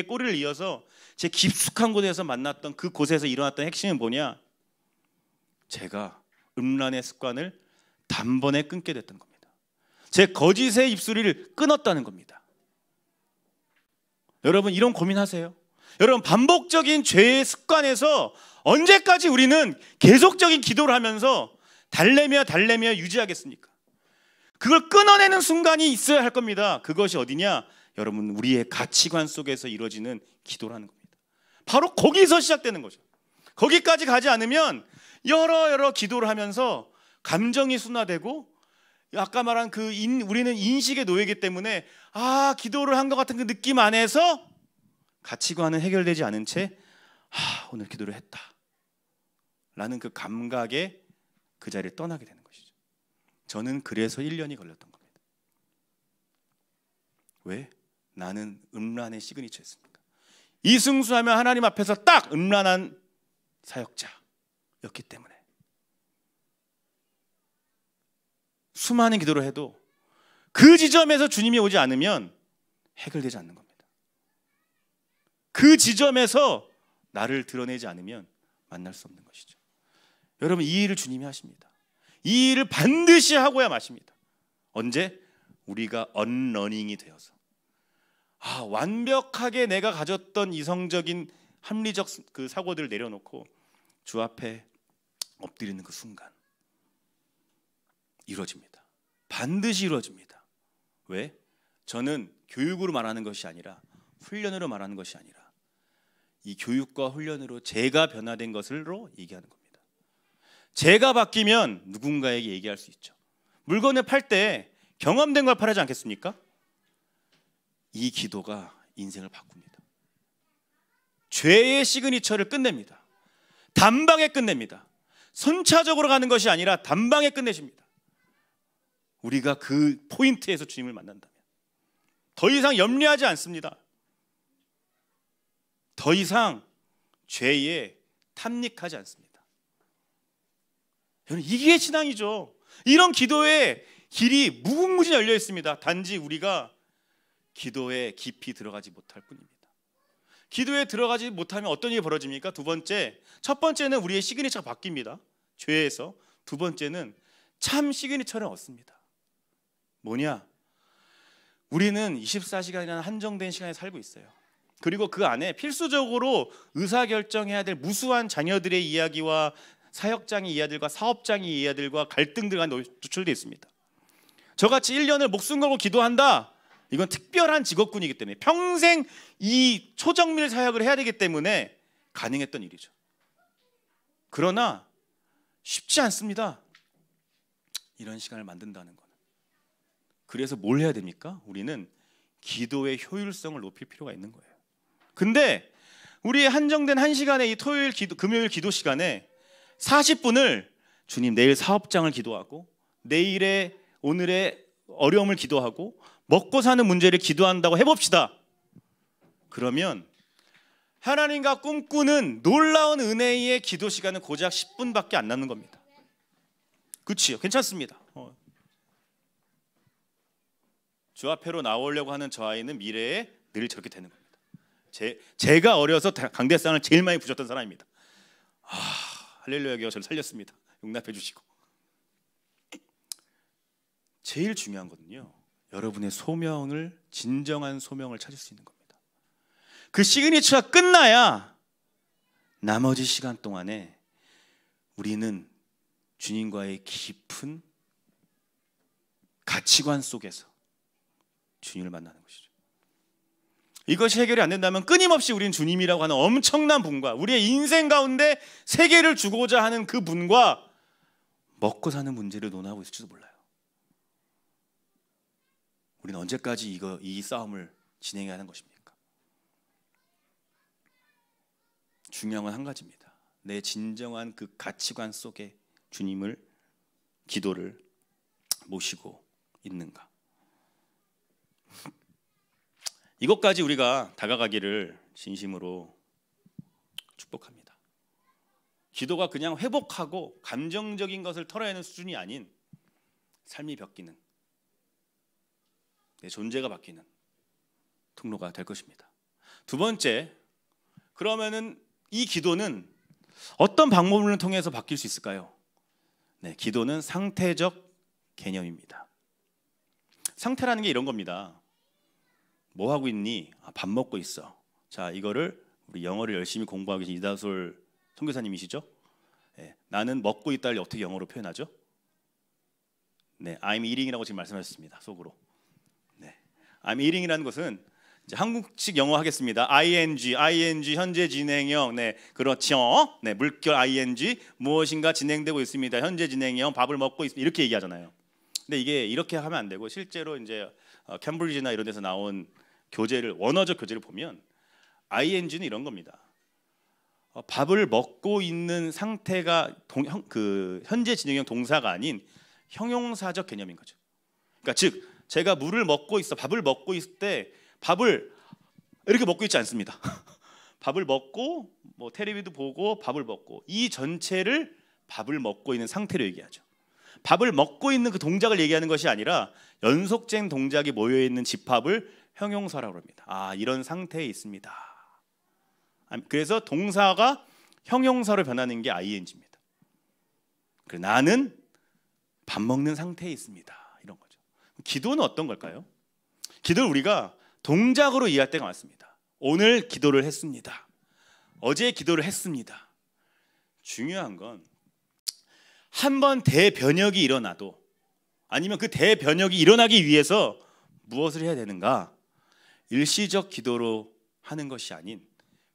Speaker 2: 꼬리를 이어서 제 깊숙한 곳에서 만났던 그 곳에서 일어났던 핵심은 뭐냐? 제가 음란의 습관을 단번에 끊게 됐던 겁니다. 제 거짓의 입술을 끊었다는 겁니다. 여러분 이런 고민하세요? 여러분 반복적인 죄의 습관에서 언제까지 우리는 계속적인 기도를 하면서 달래며 유지하겠습니까? 그걸 끊어내는 순간이 있어야 할 겁니다. 그것이 어디냐? 여러분 우리의 가치관 속에서 이루어지는 기도라는 겁니다. 바로 거기서 시작되는 거죠. 거기까지 가지 않으면 여러 기도를 하면서 감정이 순화되고 아까 말한 우리는 인식의 노예이기 때문에 기도를 한 것 같은 그 느낌 안에서 가치관은 해결되지 않은 채 오늘 기도를 했다 라는 그 감각에 그 자리를 떠나게 되는 것이죠. 저는 그래서 1년이 걸렸던 겁니다. 왜? 나는 음란의 시그니처였습니까? 이승수하면 하나님 앞에서 딱 음란한 사역자였기 때문에 수많은 기도를 해도 그 지점에서 주님이 오지 않으면 해결되지 않는 겁니다. 그 지점에서 나를 드러내지 않으면 만날 수 없는 것이죠. 여러분 이 일을 주님이 하십니다. 이 일을 반드시 하고야 마십니다. 언제? 우리가 언러닝이 되어서 완벽하게 내가 가졌던 이성적인 합리적 그 사고들을 내려놓고 주 앞에 엎드리는 그 순간 이루어집니다. 반드시 이루어집니다. 왜? 저는 교육으로 말하는 것이 아니라 훈련으로 말하는 것이 아니라 이 교육과 훈련으로 제가 변화된 것으로 얘기하는 겁니다. 제가 바뀌면 누군가에게 얘기할 수 있죠. 물건을 팔 때 경험된 걸 팔지 않겠습니까? 이 기도가 인생을 바꿉니다. 죄의 시그니처를 끝냅니다. 단방에 끝냅니다. 선차적으로 가는 것이 아니라 단방에 끝내십니다. 우리가 그 포인트에서 주님을 만난다면 더 이상 염려하지 않습니다. 더 이상 죄에 탐닉하지 않습니다. 여러분 이게 신앙이죠. 이런 기도의 길이 무궁무진히 열려 있습니다. 단지 우리가 기도에 깊이 들어가지 못할 뿐입니다. 기도에 들어가지 못하면 어떤 일이 벌어집니까? 첫 번째는 우리의 시그니처가 바뀝니다. 죄에서. 두 번째는 참 시그니처를 얻습니다. 뭐냐? 우리는 24시간이라는 한정된 시간에 살고 있어요. 그리고 그 안에 필수적으로 의사결정해야 될 무수한 자녀들의 이야기와 사역장의 이야기들과 사업장의 이야기들과 갈등들과 노출되어 있습니다. 저같이 1년을 목숨 걸고 기도한다. 이건 특별한 직업군이기 때문에 평생 이 초정밀 사역을 해야 되기 때문에 가능했던 일이죠. 그러나 쉽지 않습니다. 이런 시간을 만든다는 거는. 그래서 뭘 해야 됩니까? 우리는 기도의 효율성을 높일 필요가 있는 거예요. 근데 우리의 한정된 1시간의 이 금요일 기도 시간에 40분을 주님 내일 사업장을 기도하고 오늘의 어려움을 기도하고 먹고 사는 문제를 기도한다고 해봅시다. 그러면 하나님과 꿈꾸는 놀라운 은혜의 기도 시간은 고작 10분밖에 안 남는 겁니다. 그렇지요? 괜찮습니다. 주 앞에로 나오려고 하는 저 아이는 미래에 늘 저렇게 되는 겁니다. 제가 어려서 강대상을 제일 많이 부셨던 사람입니다. 할렐루야가 저를 살렸습니다. 용납해 주시고. 제일 중요한 거는요, 여러분의 진정한 소명을 찾을 수 있는 겁니다. 그 시그니처가 끝나야 나머지 시간 동안에 우리는 주님과의 깊은 가치관 속에서 주님을 만나는 것이죠. 이것이 해결이 안 된다면 끊임없이 우리는 주님이라고 하는 엄청난 분과 우리의 인생 가운데 세계를 주고자 하는 그 분과 먹고 사는 문제를 논하고 있을지도 몰라요. 우리는 언제까지 이 싸움을 진행해야 하는 것입니까? 중요한 건 한 가지입니다. 내 진정한 그 가치관 속에 주님을, 기도를 모시고 있는가. 이것까지 우리가 다가가기를 진심으로 축복합니다. 기도가 그냥 회복하고 감정적인 것을 털어내는 수준이 아닌 삶이 바뀌는, 내 존재가 바뀌는 통로가 될 것입니다. 두 번째, 그러면은 이 기도는 어떤 방법을 통해서 바뀔 수 있을까요? 네, 기도는 상태적 개념입니다. 상태라는 게 이런 겁니다. 뭐 하고 있니? 밥 먹고 있어. 자, 이거를 우리 영어를 열심히 공부하고 계신 이다솔 선교사님이시죠? 네, 나는 먹고 있다를 어떻게 영어로 표현하죠? 네, I'm eating이라고 지금 말씀하셨습니다. 속으로. 네, I'm eating이라는 것은 이제 한국식 영어 하겠습니다. ing 현재 진행형. 네, 그렇죠. 네, 물결 ing 무엇인가 진행되고 있습니다. 현재 진행형 밥을 먹고 있습니다. 이렇게 얘기하잖아요. 근데 이게 이렇게 하면 안 되고 실제로 이제 캠브리지나 이런 데서 나온 교재를, 원어적 교재를 보면 ing는 이런 겁니다. 밥을 먹고 있는 상태가 현재 진행형 동사가 아닌 형용사적 개념인 거죠. 그러니까 즉 제가 물을 먹고 있어, 밥을 먹고 있을 때 밥을 이렇게 먹고 있지 않습니다. 밥을 먹고 뭐 텔레비도 보고 밥을 먹고, 이 전체를 밥을 먹고 있는 상태로 얘기하죠. 밥을 먹고 있는 그 동작을 얘기하는 것이 아니라 연속된 동작이 모여 있는 집합을 형용사라고 합니다. 아, 이런 상태에 있습니다. 그래서 동사가 형용사로 변하는 게 ing입니다. 그래서 나는 밥 먹는 상태에 있습니다. 이런 거죠. 기도는 어떤 걸까요? 기도를 우리가 동작으로 이해할 때가 많습니다. 오늘 기도를 했습니다. 어제 기도를 했습니다. 중요한 건 한 번 대변혁이 일어나도, 아니면 그 대변혁이 일어나기 위해서 무엇을 해야 되는가? 일시적 기도로 하는 것이 아닌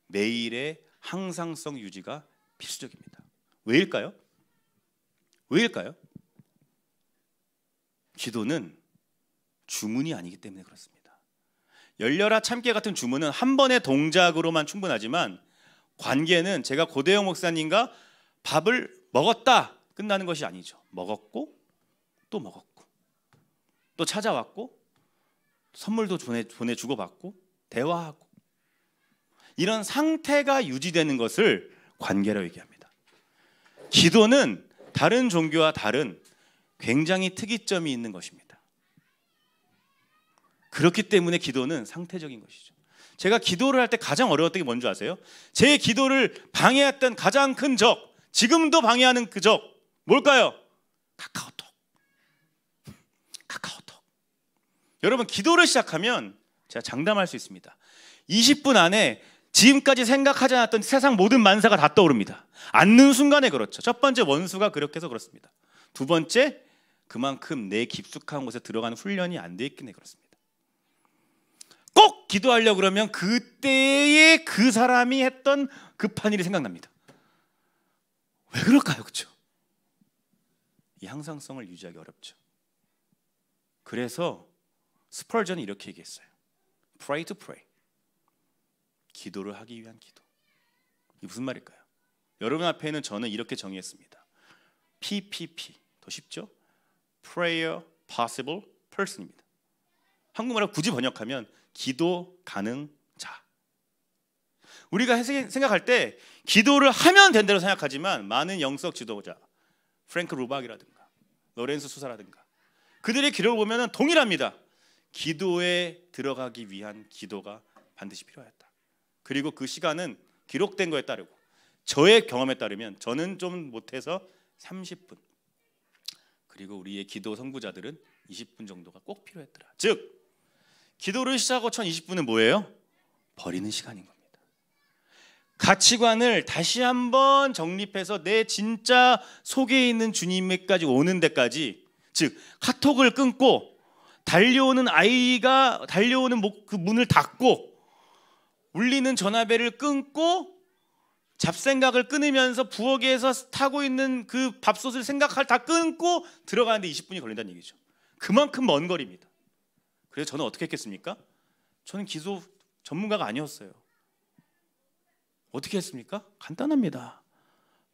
Speaker 2: 매일의 항상성 유지가 필수적입니다. 왜일까요? 왜일까요? 기도는 주문이 아니기 때문에 그렇습니다. 열려라 참깨 같은 주문은 한 번의 동작으로만 충분하지만, 관계는 제가 고대영 목사님과 밥을 먹었다 끝나는 것이 아니죠. 먹었고 또 먹었고 또 찾아왔고 선물도 보내 주고받고 대화하고, 이런 상태가 유지되는 것을 관계라고 얘기합니다. 기도는 다른 종교와 다른 굉장히 특이점이 있는 것입니다. 그렇기 때문에 기도는 상태적인 것이죠. 제가 기도를 할 때 가장 어려웠던 게 뭔지 아세요? 제 기도를 방해했던 가장 큰 적, 지금도 방해하는 그 적, 뭘까요? 카카오톡. 카카오톡. 여러분, 기도를 시작하면 제가 장담할 수 있습니다. 20분 안에 지금까지 생각하지 않았던 세상 모든 만사가 다 떠오릅니다. 앉는 순간에 그렇죠. 첫 번째, 원수가 그렇게 해서 그렇습니다. 두 번째, 그만큼 내 깊숙한 곳에 들어가는 훈련이 안 돼 있기 때문에 그렇습니다. 꼭 기도하려고 그러면 그때의 그 사람이 했던 급한 일이 생각납니다. 왜 그럴까요? 그렇죠? 이 항상성을 유지하기 어렵죠. 그래서 스펄전이 이렇게 얘기했어요. Pray to pray. 기도를 하기 위한 기도. 이게 무슨 말일까요? 여러분 앞에는 저는 이렇게 정의했습니다. PPP. 더 쉽죠? Prayer Possible Person입니다. 한국말로 굳이 번역하면 기도 가능자. 우리가 생각할 때 기도를 하면 된다고 생각하지만, 많은 영적 지도자, 프랭크 루박이라든가 로렌스 수사라든가, 그들의 기록을 보면 동일합니다. 기도에 들어가기 위한 기도가 반드시 필요하였다. 그리고 그 시간은 기록된 거에 따르고, 저의 경험에 따르면 저는 좀 못해서 30분, 그리고 우리의 기도 선구자들은 20분 정도가 꼭 필요했더라. 즉 기도를 시작하고 첫 20분은 뭐예요? 버리는 시간인 겁니다. 가치관을 다시 한번 정립해서 내 진짜 속에 있는 주님에까지 오는 데까지, 즉 카톡을 끊고 달려오는 아이가 달려오는 그 문을 닫고, 울리는 전화벨을 끊고, 잡생각을 끊으면서 부엌에서 타고 있는 그 밥솥을 생각할 다 끊고 들어가는데 20분이 걸린다는 얘기죠. 그만큼 먼 거리입니다. 그래서 저는 어떻게 했겠습니까? 저는 기도 전문가가 아니었어요. 어떻게 했습니까? 간단합니다.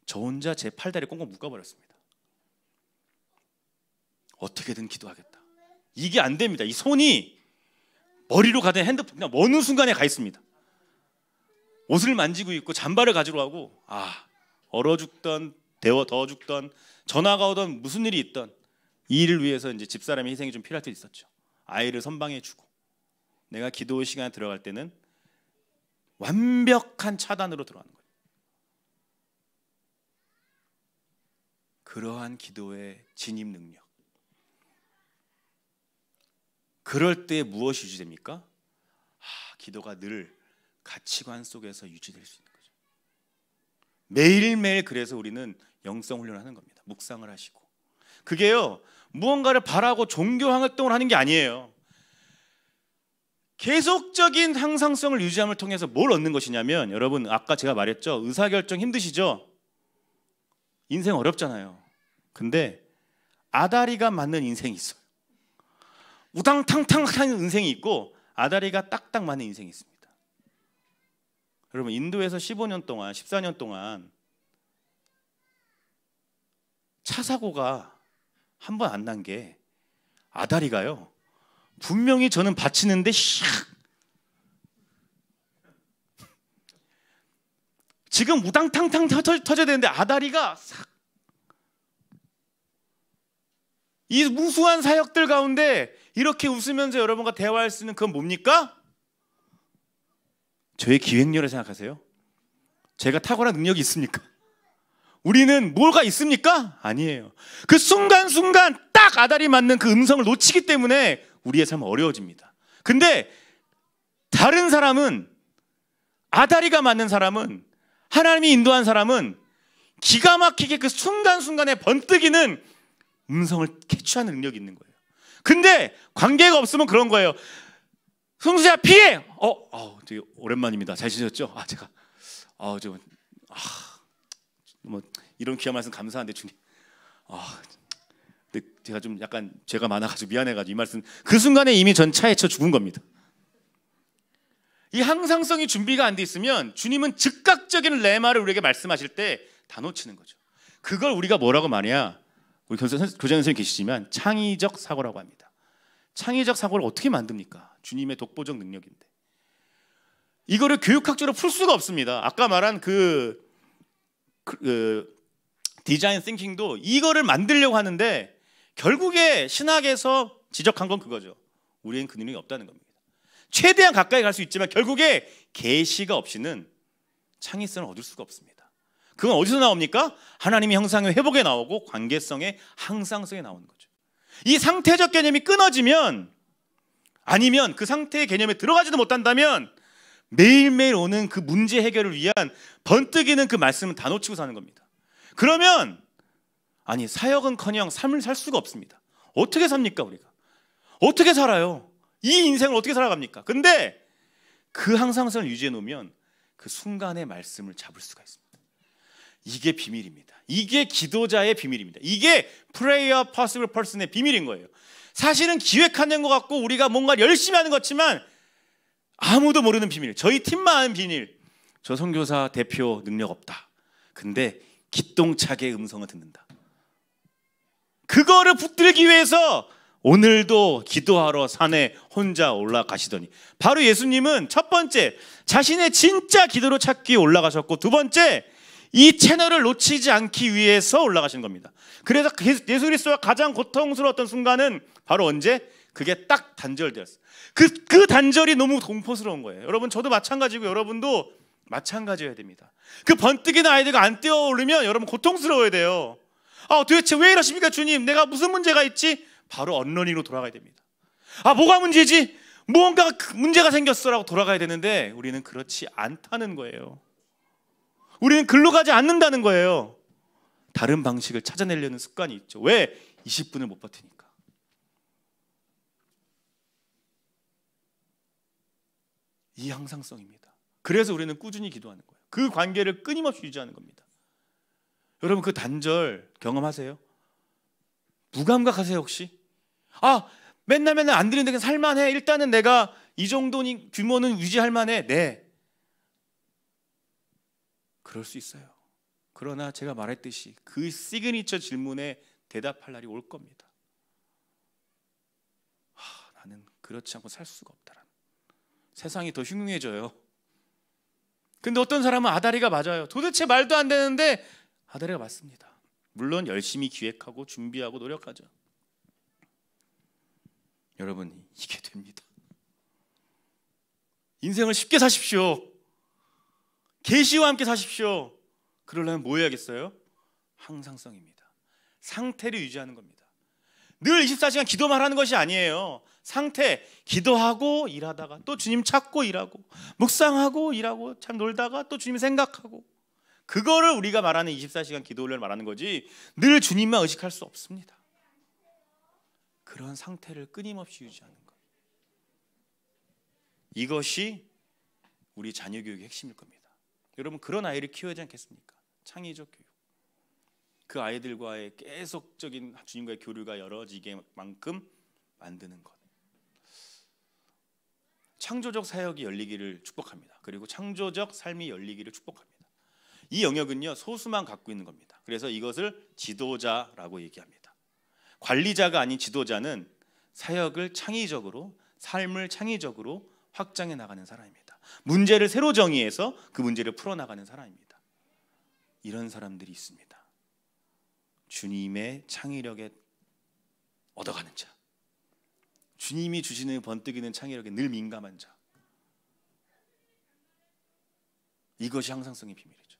Speaker 2: 저 혼자 제 팔다리 꽁꽁 묶어버렸습니다. 어떻게든 기도하겠다. 이게 안 됩니다. 이 손이 머리로 가든 핸드폰 그냥 어느 순간에 가 있습니다. 옷을 만지고 있고 잠바를 가지러 가고 얼어 죽던 더워 죽던 전화가 오던 무슨 일이 있던 이 일을 위해서 이제 집사람의 희생이 좀 필요할 때 있었죠. 아이를 선방해 주고 내가 기도 시간에 들어갈 때는 완벽한 차단으로 들어가는 거예요. 그러한 기도의 진입 능력. 그럴 때 무엇이 유지됩니까? 기도가 늘 가치관 속에서 유지될 수 있는 거죠. 매일매일 그래서 우리는 영성 훈련을 하는 겁니다. 묵상을 하시고. 그게요, 무언가를 바라고 종교 활동을 하는 게 아니에요. 계속적인 항상성을 유지함을 통해서 뭘 얻는 것이냐면, 여러분 아까 제가 말했죠. 의사결정 힘드시죠? 인생 어렵잖아요. 근데 아다리가 맞는 인생이 있어요. 우당탕탕 하는 인생이 있고 아다리가 딱딱 맞는 인생이 있습니다. 여러분 인도에서 15년 동안 14년 동안 차 사고가 한 번 안 난 게 아다리가요, 분명히 저는 받치는데 지금 우당탕탕 터져야 되는데 아다리가 싹. 이 무수한 사역들 가운데 이렇게 웃으면서 여러분과 대화할 수 있는 그건 뭡니까? 저의 기획력을 생각하세요? 제가 탁월한 능력이 있습니까? 우리는 뭐가 있습니까? 아니에요. 그 순간순간 딱 아다리 맞는 그 음성을 놓치기 때문에 우리의 삶은 어려워집니다. 근데 다른 사람은, 아다리가 맞는 사람은, 하나님이 인도한 사람은 기가 막히게 그 순간순간에 번뜩이는 음성을 캐치하는 능력이 있는 거예요. 근데 관계가 없으면 그런 거예요. 성수야 피해! 되게 오랜만입니다. 잘 지내셨죠? 제가 뭐 이런 귀한 말씀 감사한데 주님. 근데 제가 좀 약간 죄가 많아가지고 미안해가지고 이 말씀, 그 순간에 이미 전 차에 쳐 죽은 겁니다. 이 항상성이 준비가 안 돼 있으면 주님은 즉각적인 레마를 우리에게 말씀하실 때 다 놓치는 거죠. 그걸 우리가 뭐라고 말이야? 우리 교장 선생님 계시지만 창의적 사고라고 합니다. 창의적 사고를 어떻게 만듭니까? 주님의 독보적 능력인데 이거를 교육학적으로 풀 수가 없습니다. 아까 말한 그 디자인 띵킹도 이거를 만들려고 하는데 결국에 신학에서 지적한 건 그거죠. 우리는 그 능력이 없다는 겁니다. 최대한 가까이 갈 수 있지만 결국에 계시가 없이는 창의성을 얻을 수가 없습니다. 그건 어디서 나옵니까? 하나님의 형상의 회복에 나오고 관계성의 항상성에 나오는 거죠. 이 상태적 개념이 끊어지면, 아니면 그 상태의 개념에 들어가지도 못한다면 매일매일 오는 그 문제 해결을 위한 번뜩이는 그 말씀은 다 놓치고 사는 겁니다. 그러면 사역은커녕 삶을 살 수가 없습니다. 어떻게 삽니까? 우리가 어떻게 살아요? 이 인생을 어떻게 살아갑니까? 근데 그 항상성을 유지해 놓으면 그 순간의 말씀을 잡을 수가 있습니다. 이게 비밀입니다. 이게 기도자의 비밀입니다. 이게 Prayer Possible Person의 비밀인 거예요. 사실은 기획하는 것 같고 우리가 뭔가 열심히 하는 것 같지만 아무도 모르는 비밀. 저희 팀만 아는 비밀. 저 선교사 대표 능력 없다. 근데 기똥차게 음성을 듣는다. 그거를 붙들기 위해서 오늘도 기도하러 산에 혼자 올라가시더니, 바로 예수님은 첫 번째 자신의 진짜 기도로 찾기 올라가셨고, 두 번째 이 채널을 놓치지 않기 위해서 올라가신 겁니다. 그래서 예수 그리스도가 가장 고통스러웠던 순간은 바로 언제? 그게 딱 단절되었어요. 그 단절이 너무 공포스러운 거예요. 여러분 저도 마찬가지고 여러분도 마찬가지여야 됩니다. 그 번뜩이는 아이들과 안 뛰어오르면 여러분 고통스러워야 돼요. 도대체 왜 이러십니까 주님? 내가 무슨 문제가 있지? 바로 언러닝으로 돌아가야 됩니다. 뭐가 문제지? 무언가 문제가 생겼어라고 돌아가야 되는데 우리는 그렇지 않다는 거예요. 우리는 글로 가지 않는다는 거예요. 다른 방식을 찾아내려는 습관이 있죠. 왜? 20분을 못 버티니까. 이 항상성입니다. 그래서 우리는 꾸준히 기도하는 거예요. 그 관계를 끊임없이 유지하는 겁니다. 여러분 그 단절 경험하세요? 무감각하세요 혹시? 맨날 안 드리는데 살만해. 일단은 내가 이 정도 규모는 유지할 만해. 네. 그럴 수 있어요. 그러나 제가 말했듯이 그 시그니처 질문에 대답할 날이 올 겁니다. 나는 그렇지 않고 살 수가 없다라는. 세상이 더 흉흉해져요. 근데 어떤 사람은 아다리가 맞아요. 도대체 말도 안 되는데 아다리가 맞습니다. 물론 열심히 기획하고 준비하고 노력하죠. 여러분, 이게 됩니다. 인생을 쉽게 사십시오. 계시와 함께 사십시오. 그러려면 뭐 해야겠어요? 항상성입니다. 상태를 유지하는 겁니다. 늘 24시간 기도만 하는 것이 아니에요. 상태, 기도하고 일하다가 또 주님 찾고 일하고 묵상하고 일하고 참 놀다가 또 주님 생각하고, 그거를 우리가 말하는 24시간 기도 훈련을 말하는 거지 늘 주님만 의식할 수 없습니다. 그런 상태를 끊임없이 유지하는 것, 이것이 우리 자녀 교육의 핵심일 겁니다. 여러분, 그런 아이를 키워야 하지 않겠습니까? 창의적 교육. 그 아이들과의 계속적인 주님과의 교류가 열어지게만큼 만드는 것. 창조적 사역이 열리기를 축복합니다. 그리고 창조적 삶이 열리기를 축복합니다. 이 영역은요, 소수만 갖고 있는 겁니다. 그래서 이것을 지도자라고 얘기합니다. 관리자가 아닌 지도자는 사역을 창의적으로, 삶을 창의적으로 확장해 나가는 사람입니다. 문제를 새로 정의해서 그 문제를 풀어나가는 사람입니다. 이런 사람들이 있습니다. 주님의 창의력에 얻어가는 자, 주님이 주시는 번뜩이는 창의력에 늘 민감한 자, 이것이 항상성의 비밀이죠.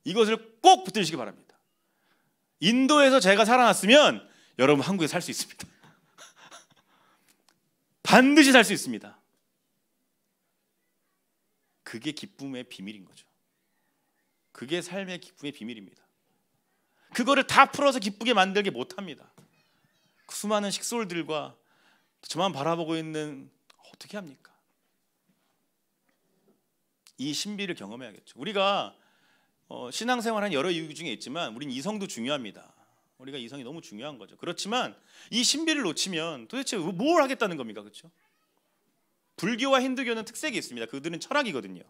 Speaker 2: 이것을 꼭 붙들으시기 바랍니다. 인도에서 제가 살아났으면 여러분 한국에 살 수 있습니다. 반드시 살 수 있습니다. 그게 기쁨의 비밀인 거죠. 그게 삶의 기쁨의 비밀입니다. 그거를 다 풀어서 기쁘게 만들게 못합니다. 수많은 식솔들과 저만 바라보고 있는, 어떻게 합니까? 이 신비를 경험해야겠죠. 우리가 신앙생활한 여러 이유 중에 있지만 우린 이성도 중요합니다. 우리가 이성이 너무 중요한 거죠. 그렇지만 이 신비를 놓치면 도대체 뭘 하겠다는 겁니까? 그렇죠? 불교와 힌두교는 특색이 있습니다. 그들은 철학이거든요.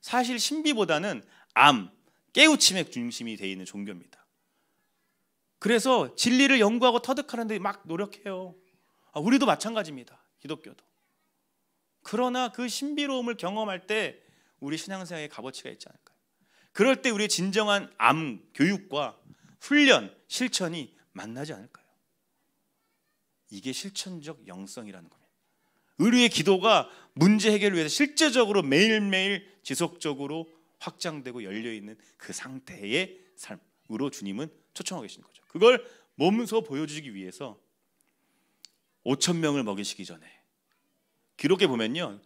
Speaker 2: 사실 신비보다는 깨우침의 중심이 되어 있는 종교입니다. 그래서 진리를 연구하고 터득하는데 막 노력해요. 우리도 마찬가지입니다. 기독교도. 그러나 그 신비로움을 경험할 때 우리 신앙생활에 값어치가 있지 않을까요? 그럴 때 우리의 진정한 교육과 훈련, 실천이 만나지 않을까요? 이게 실천적 영성이라는 겁니다. 의뢰의 기도가 문제 해결을 위해서 실제적으로 매일매일 지속적으로 확장되고 열려있는 그 상태의 삶으로 주님은 초청하고 계신 거죠. 그걸 몸소 보여주기 위해서 5,000명을 먹이시기 전에, 기록에 보면요,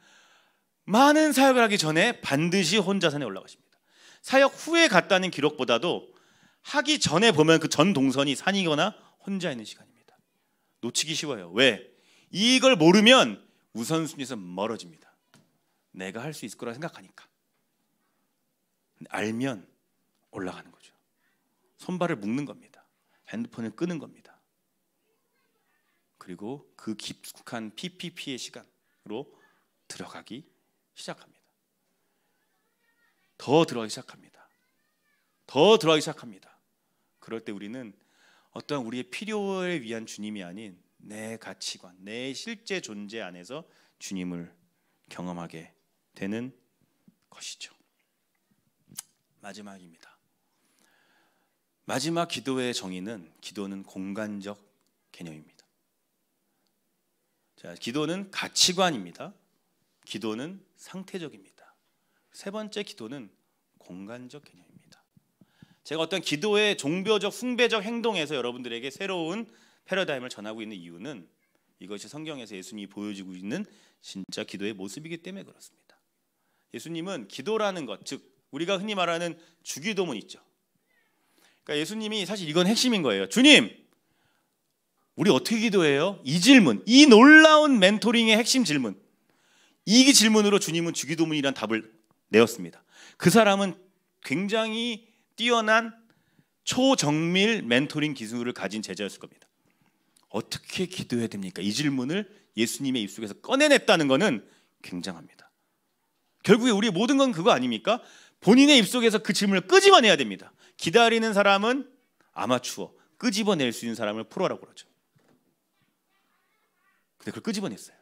Speaker 2: 많은 사역을 하기 전에 반드시 혼자 산에 올라가십니다. 사역 후에 갔다는 기록보다도 하기 전에 보면 그 전 동선이 산이거나 혼자 있는 시간입니다. 놓치기 쉬워요. 왜? 이걸 모르면 우선순위에서 멀어집니다. 내가 할 수 있을 거라 생각하니까. 알면 올라가는 거죠. 손발을 묶는 겁니다. 핸드폰을 끄는 겁니다. 그리고 그 깊숙한 PPP의 시간으로 들어가기 시작합니다. 더 들어가기 시작합니다. 더 들어가기 시작합니다. 그럴 때 우리는 어떠한 우리의 필요를 위한 주님이 아닌 내 가치관, 내 실제 존재 안에서 주님을 경험하게 되는 것이죠. 마지막입니다. 마지막 기도의 정의는, 기도는 공간적 개념입니다. 자, 기도는 가치관입니다. 기도는 상태적입니다. 세 번째, 기도는 공간적 개념입니다. 제가 어떤 기도의 종교적, 숭배적 행동에서 여러분들에게 새로운 패러다임을 전하고 있는 이유는 이것이 성경에서 예수님이 보여주고 있는 진짜 기도의 모습이기 때문에 그렇습니다. 예수님은 기도라는 것, 즉 우리가 흔히 말하는 주기도문 있죠. 그러니까 예수님이, 사실 이건 핵심인 거예요. 주님, 우리 어떻게 기도해요? 이 질문, 이 놀라운 멘토링의 핵심 질문, 이 질문으로 주님은 주기도문이란 답을 내었습니다. 그 사람은 굉장히 뛰어난 초정밀 멘토링 기술을 가진 제자였을 겁니다. 어떻게 기도해야 됩니까? 이 질문을 예수님의 입속에서 꺼내냈다는 것은 굉장합니다. 결국에 우리의 모든 건 그거 아닙니까? 본인의 입속에서 그 질문을 끄집어내야 됩니다. 기다리는 사람은 아마추어, 끄집어낼 수 있는 사람을 프로라고 그러죠. 근데 그걸 끄집어냈어요.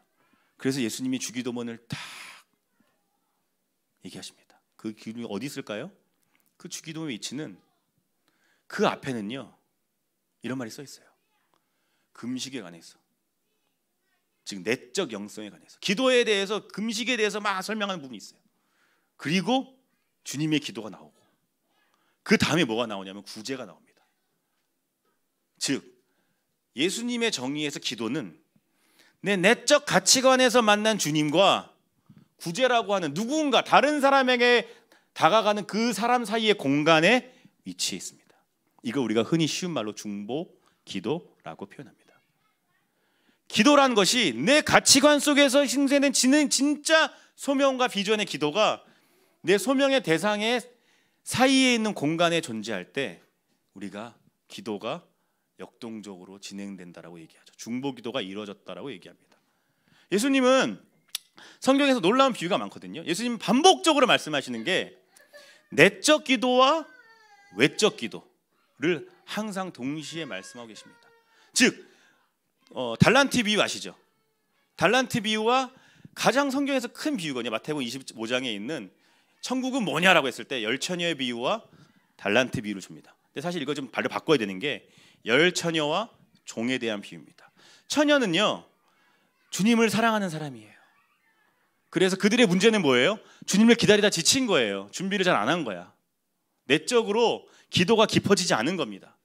Speaker 2: 그래서 예수님이 주기도문을 딱 얘기하십니다. 그 기도문이 어디 있을까요? 그 주기도문의 위치는 그 앞에는요 이런 말이 써 있어요. 금식에 관해서, 즉 내적 영성에 관해서, 기도에 대해서, 금식에 대해서 막 설명하는 부분이 있어요. 그리고 주님의 기도가 나오고 그 다음에 뭐가 나오냐면 구제가 나옵니다. 즉 예수님의 정의에서 기도는 내 내적 가치관에서 만난 주님과 구제라고 하는 누군가 다른 사람에게 다가가는 그 사람 사이의 공간에 위치해 있습니다. 이거 우리가 흔히 쉬운 말로 중보 기도라고 표현합니다. 기도란 것이 내 가치관 속에서 hình 지는 진짜 소명과 비전의 기도가 내 소명의 대상의 사이에 있는 공간에 존재할 때 우리가 기도가 역동적으로 진행된다라고 얘기하죠. 중보 기도가 이루어졌다라고 얘기합니다. 예수님은 성경에서 놀라운 비유가 많거든요. 예수님은 반복적으로 말씀하시는 게 내적 기도와 외적 기도를 항상 동시에 말씀하고 계십니다. 즉 달란트 비유 아시죠? 달란트 비유와 가장 성경에서 큰 비유거든요. 마태복음 25장에 있는 천국은 뭐냐라고 했을 때 열처녀의 비유와 달란트 비유를 줍니다. 근데 사실 이거 좀 발을 바꿔야 되는 게 열처녀와 종에 대한 비유입니다. 처녀는요 주님을 사랑하는 사람이에요. 그래서 그들의 문제는 뭐예요? 주님을 기다리다 지친 거예요. 준비를 잘 안 한 거야. 내적으로 기도가 깊어지지 않은 겁니다.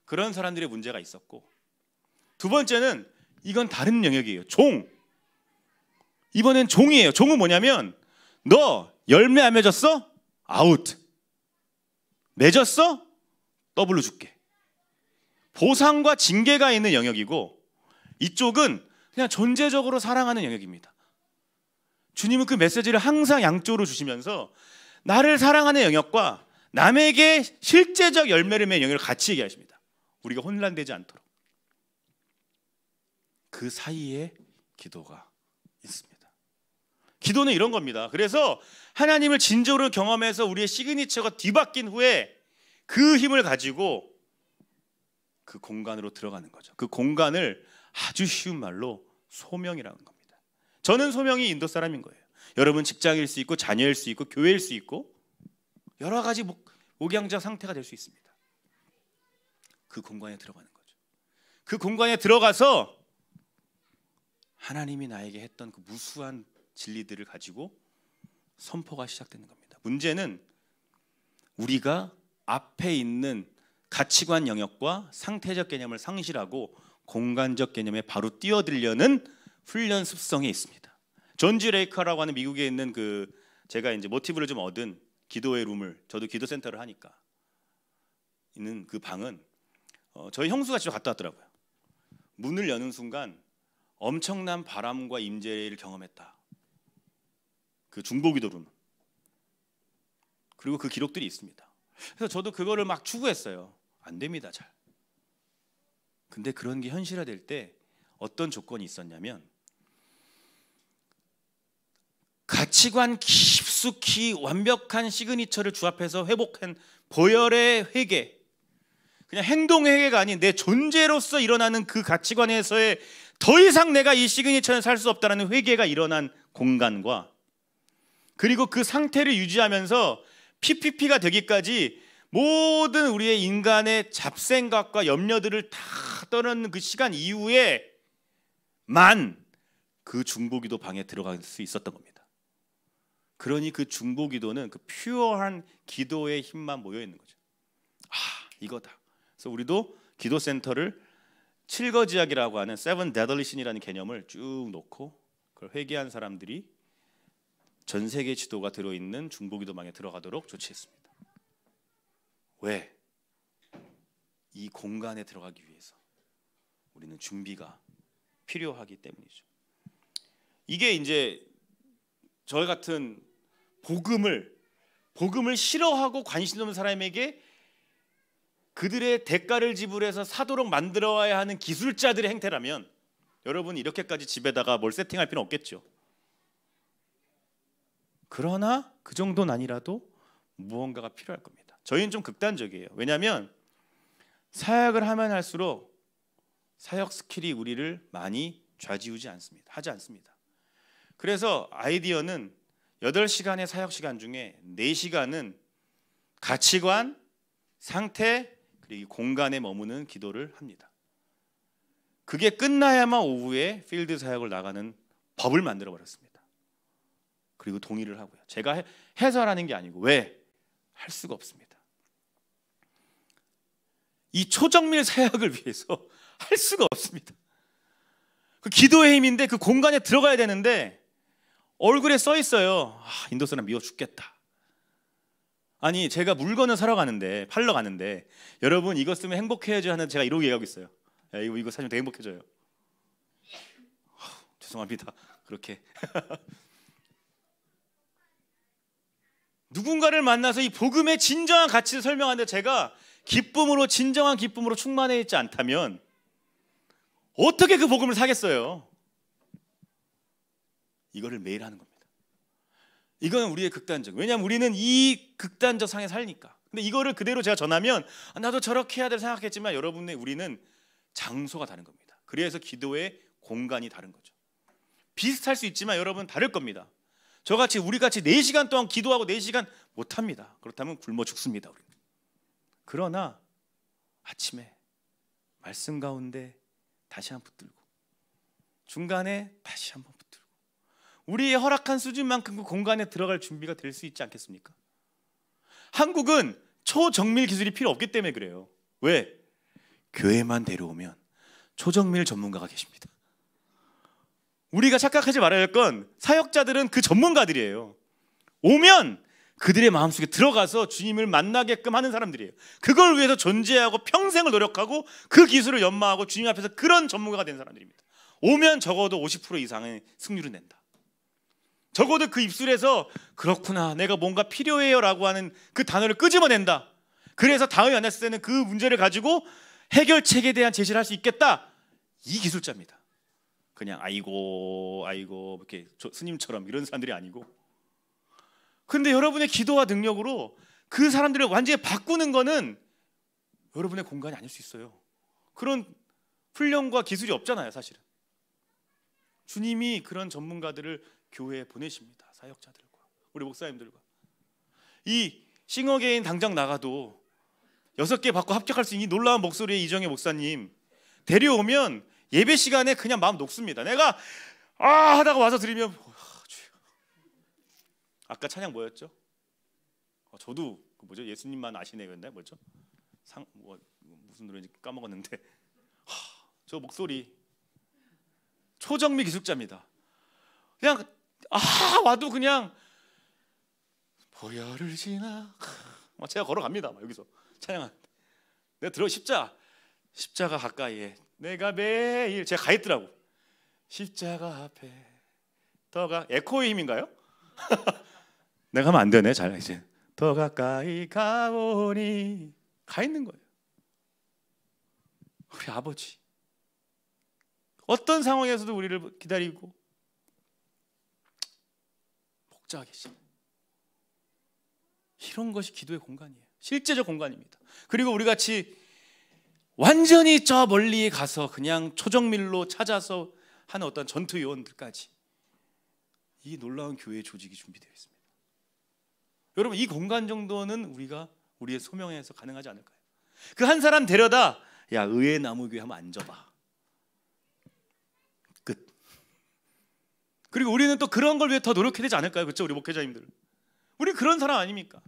Speaker 2: 그런 사람들의 문제가 있었고, 두 번째는 이건 다른 영역이에요. 종. 이번엔 종이에요. 종은 뭐냐면 너 열매 안 맺었어? 아웃. 맺었어? 더블로 줄게. 보상과 징계가 있는 영역이고, 이쪽은 그냥 존재적으로 사랑하는 영역입니다. 주님은 그 메시지를 항상 양쪽으로 주시면서 나를 사랑하는 영역과 남에게 실제적 열매를 맺는 영역을 같이 얘기하십니다. 우리가 혼란되지 않도록. 그 사이에 기도가 있습니다. 기도는 이런 겁니다. 그래서 하나님을 진정으로 경험해서 우리의 시그니처가 뒤바뀐 후에 그 힘을 가지고 그 공간으로 들어가는 거죠. 그 공간을 아주 쉬운 말로 소명이라는 겁니다. 저는 소명이 인도 사람인 거예요. 여러분 직장일 수 있고 자녀일 수 있고 교회일 수 있고 여러 가지 목양자 상태가 될 수 있습니다. 그 공간에 들어가는 거죠. 그 공간에 들어가서 하나님이 나에게 했던 그 무수한 진리들을 가지고 선포가 시작되는 겁니다. 문제는 우리가 앞에 있는 가치관 영역과 상태적 개념을 상실하고 공간적 개념에 바로 뛰어들려는 훈련 습성에 있습니다. 존 G. 레이커라고 하는 미국에 있는 제가 이제 모티브를 좀 얻은 기도의 룸을, 저도 기도 센터를 하니까 있는 그 방은 저희 형수가 직접 갔다 왔더라고요. 문을 여는 순간 엄청난 바람과 임재를 경험했다. 그 중보기도 룸. 그리고 그 기록들이 있습니다. 그래서 저도 그거를 막 추구했어요. 안 됩니다, 잘. 근데 그런 게 현실화될 때 어떤 조건이 있었냐면 가치관 깊숙이 완벽한 시그니처를 주합해서 회복한 보혈의 회개, 그냥 행동 회개가 아닌 내 존재로서 일어나는 그 가치관에서의 더 이상 내가 이 시그니처는 살 수 없다는 회개가 일어난 공간과, 그리고 그 상태를 유지하면서 PPP가 되기까지 모든 우리의 인간의 잡생각과 염려들을 다 떠나는 그 시간 이후에만 그 중보기도 방에 들어갈 수 있었던 겁니다. 그러니 그 중보기도는 그 퓨어한 기도의 힘만 모여 있는 거죠. 이거다. 그래서 우리도 기도센터를 7거지약이라고 하는 세븐 데들리 신이라는 개념을 쭉 놓고 그걸 회개한 사람들이 전 세계 지도가 들어있는 중보기도방에 들어가도록 조치했습니다. 왜? 이 공간에 들어가기 위해서 우리는 준비가 필요하기 때문이죠. 이게 이제 저희 같은 복음을 싫어하고 관심 없는 사람에게 그들의 대가를 지불해서 사도록 만들어야 하는 기술자들의 행태라면 여러분 이렇게까지 집에다가 뭘 세팅할 필요는 없겠죠. 그러나 그 정도는 아니라도 무언가가 필요할 겁니다. 저희는 좀 극단적이에요. 왜냐하면 사역을 하면 할수록 사역 스킬이 우리를 많이 좌지우지 않습니다. 하지 않습니다. 그래서 아이디어는 8시간의 사역 시간 중에 4시간은 가치관, 상태, 그리고 공간에 머무는 기도를 합니다. 그게 끝나야만 오후에 필드 사역을 나가는 법을 만들어 버렸습니다. 그리고 동의를 하고요. 제가 해설하는 게 아니고 왜? 할 수가 없습니다. 이 초정밀 사역을 위해서 할 수가 없습니다. 그 기도의 힘인데 그 공간에 들어가야 되는데 얼굴에 써 있어요. 인도 사람 미워 죽겠다. 아니 제가 물건을 사러 가는데 팔러 가는데 여러분 이거 쓰면 행복해야죠 하는 제가 이러고 얘기하고 있어요. 야, 이거 사면 되게 행복해져요. 죄송합니다. 그렇게 누군가를 만나서 이 복음의 진정한 가치를 설명하는데 제가 기쁨으로 진정한 기쁨으로 충만해 있지 않다면 어떻게 그 복음을 사겠어요? 이거를 매일 하는 겁니다. 이건 우리의 극단적. 왜냐하면 우리는 이 극단적 상에 살니까. 근데 이거를 그대로 제가 전하면 나도 저렇게 해야 될 생각했지만 여러분의 우리는 장소가 다른 겁니다. 그래서 기도의 공간이 다른 거죠. 비슷할 수 있지만 여러분 다를 겁니다. 저같이 우리같이 4시간 동안 기도하고 4시간 못합니다. 그렇다면 굶어 죽습니다. 우리는. 그러나 아침에 말씀 가운데 다시 한번 붙들고 중간에 다시 한번 붙들고 우리의 허락한 수준만큼 그 공간에 들어갈 준비가 될 수 있지 않겠습니까? 한국은 초정밀 기술이 필요 없기 때문에 그래요. 왜? 교회만 데려오면 초정밀 전문가가 계십니다. 우리가 착각하지 말아야 할 건 사역자들은 그 전문가들이에요. 오면 그들의 마음속에 들어가서 주님을 만나게끔 하는 사람들이에요. 그걸 위해서 존재하고 평생을 노력하고 그 기술을 연마하고 주님 앞에서 그런 전문가가 된 사람들입니다. 오면 적어도 50% 이상의 승률을 낸다. 적어도 그 입술에서 그렇구나 내가 뭔가 필요해요 라고 하는 그 단어를 끄집어낸다. 그래서 다음에 만났을 때는 그 문제를 가지고 해결책에 대한 제시를 할 수 있겠다. 이 기술자입니다. 그냥 아이고 이렇게 스님처럼 이런 사람들이 아니고. 근데 여러분의 기도와 능력으로 그 사람들을 완전히 바꾸는 거는 여러분의 공간이 아닐 수 있어요. 그런 훈련과 기술이 없잖아요 사실은. 주님이 그런 전문가들을 교회에 보내십니다. 사역자들과 우리 목사님들과. 이 싱어게인 당장 나가도 6개 받고 합격할 수 있는 이 놀라운 목소리의 이정혜 목사님 데려오면 예배 시간에 그냥 마음 녹습니다. 내가 하다가 와서 들으면 아까 찬양 뭐였죠? 저도 뭐죠? 예수님만 아시네 그랬나 뭐죠? 무슨 노래인지 까먹었는데 저 목소리 초정미 기술자입니다. 그냥 와도 그냥 보혈을 지나 제가 걸어갑니다. 여기서 찬양하는데 내가 들어 십자가 가까이에 내가 매일 제가 가 있더라고. 십자가 앞에 더가 에코의 힘인가요? 내가 하면 안 되네. 잘 이제 더 가까이 가오니 가 있는 거예요. 우리 아버지 어떤 상황에서도 우리를 기다리고 복잡하게 계시네. 이런 것이 기도의 공간이에요. 실제적 공간입니다. 그리고 우리 같이 완전히 저 멀리 가서 그냥 초정밀로 찾아서 하는 어떤 전투 요원들까지 이 놀라운 교회의 조직이 준비되어 있습니다. 여러분 이 공간 정도는 우리가 우리의 소명에서 가능하지 않을까요? 그 한 사람 데려다 야 의의 나무교회 한번 앉아봐. 끝. 그리고 우리는 또 그런 걸 위해 더 노력해야 되지 않을까요? 그렇죠? 우리 목회자님들. 우리 그런 사람 아닙니까?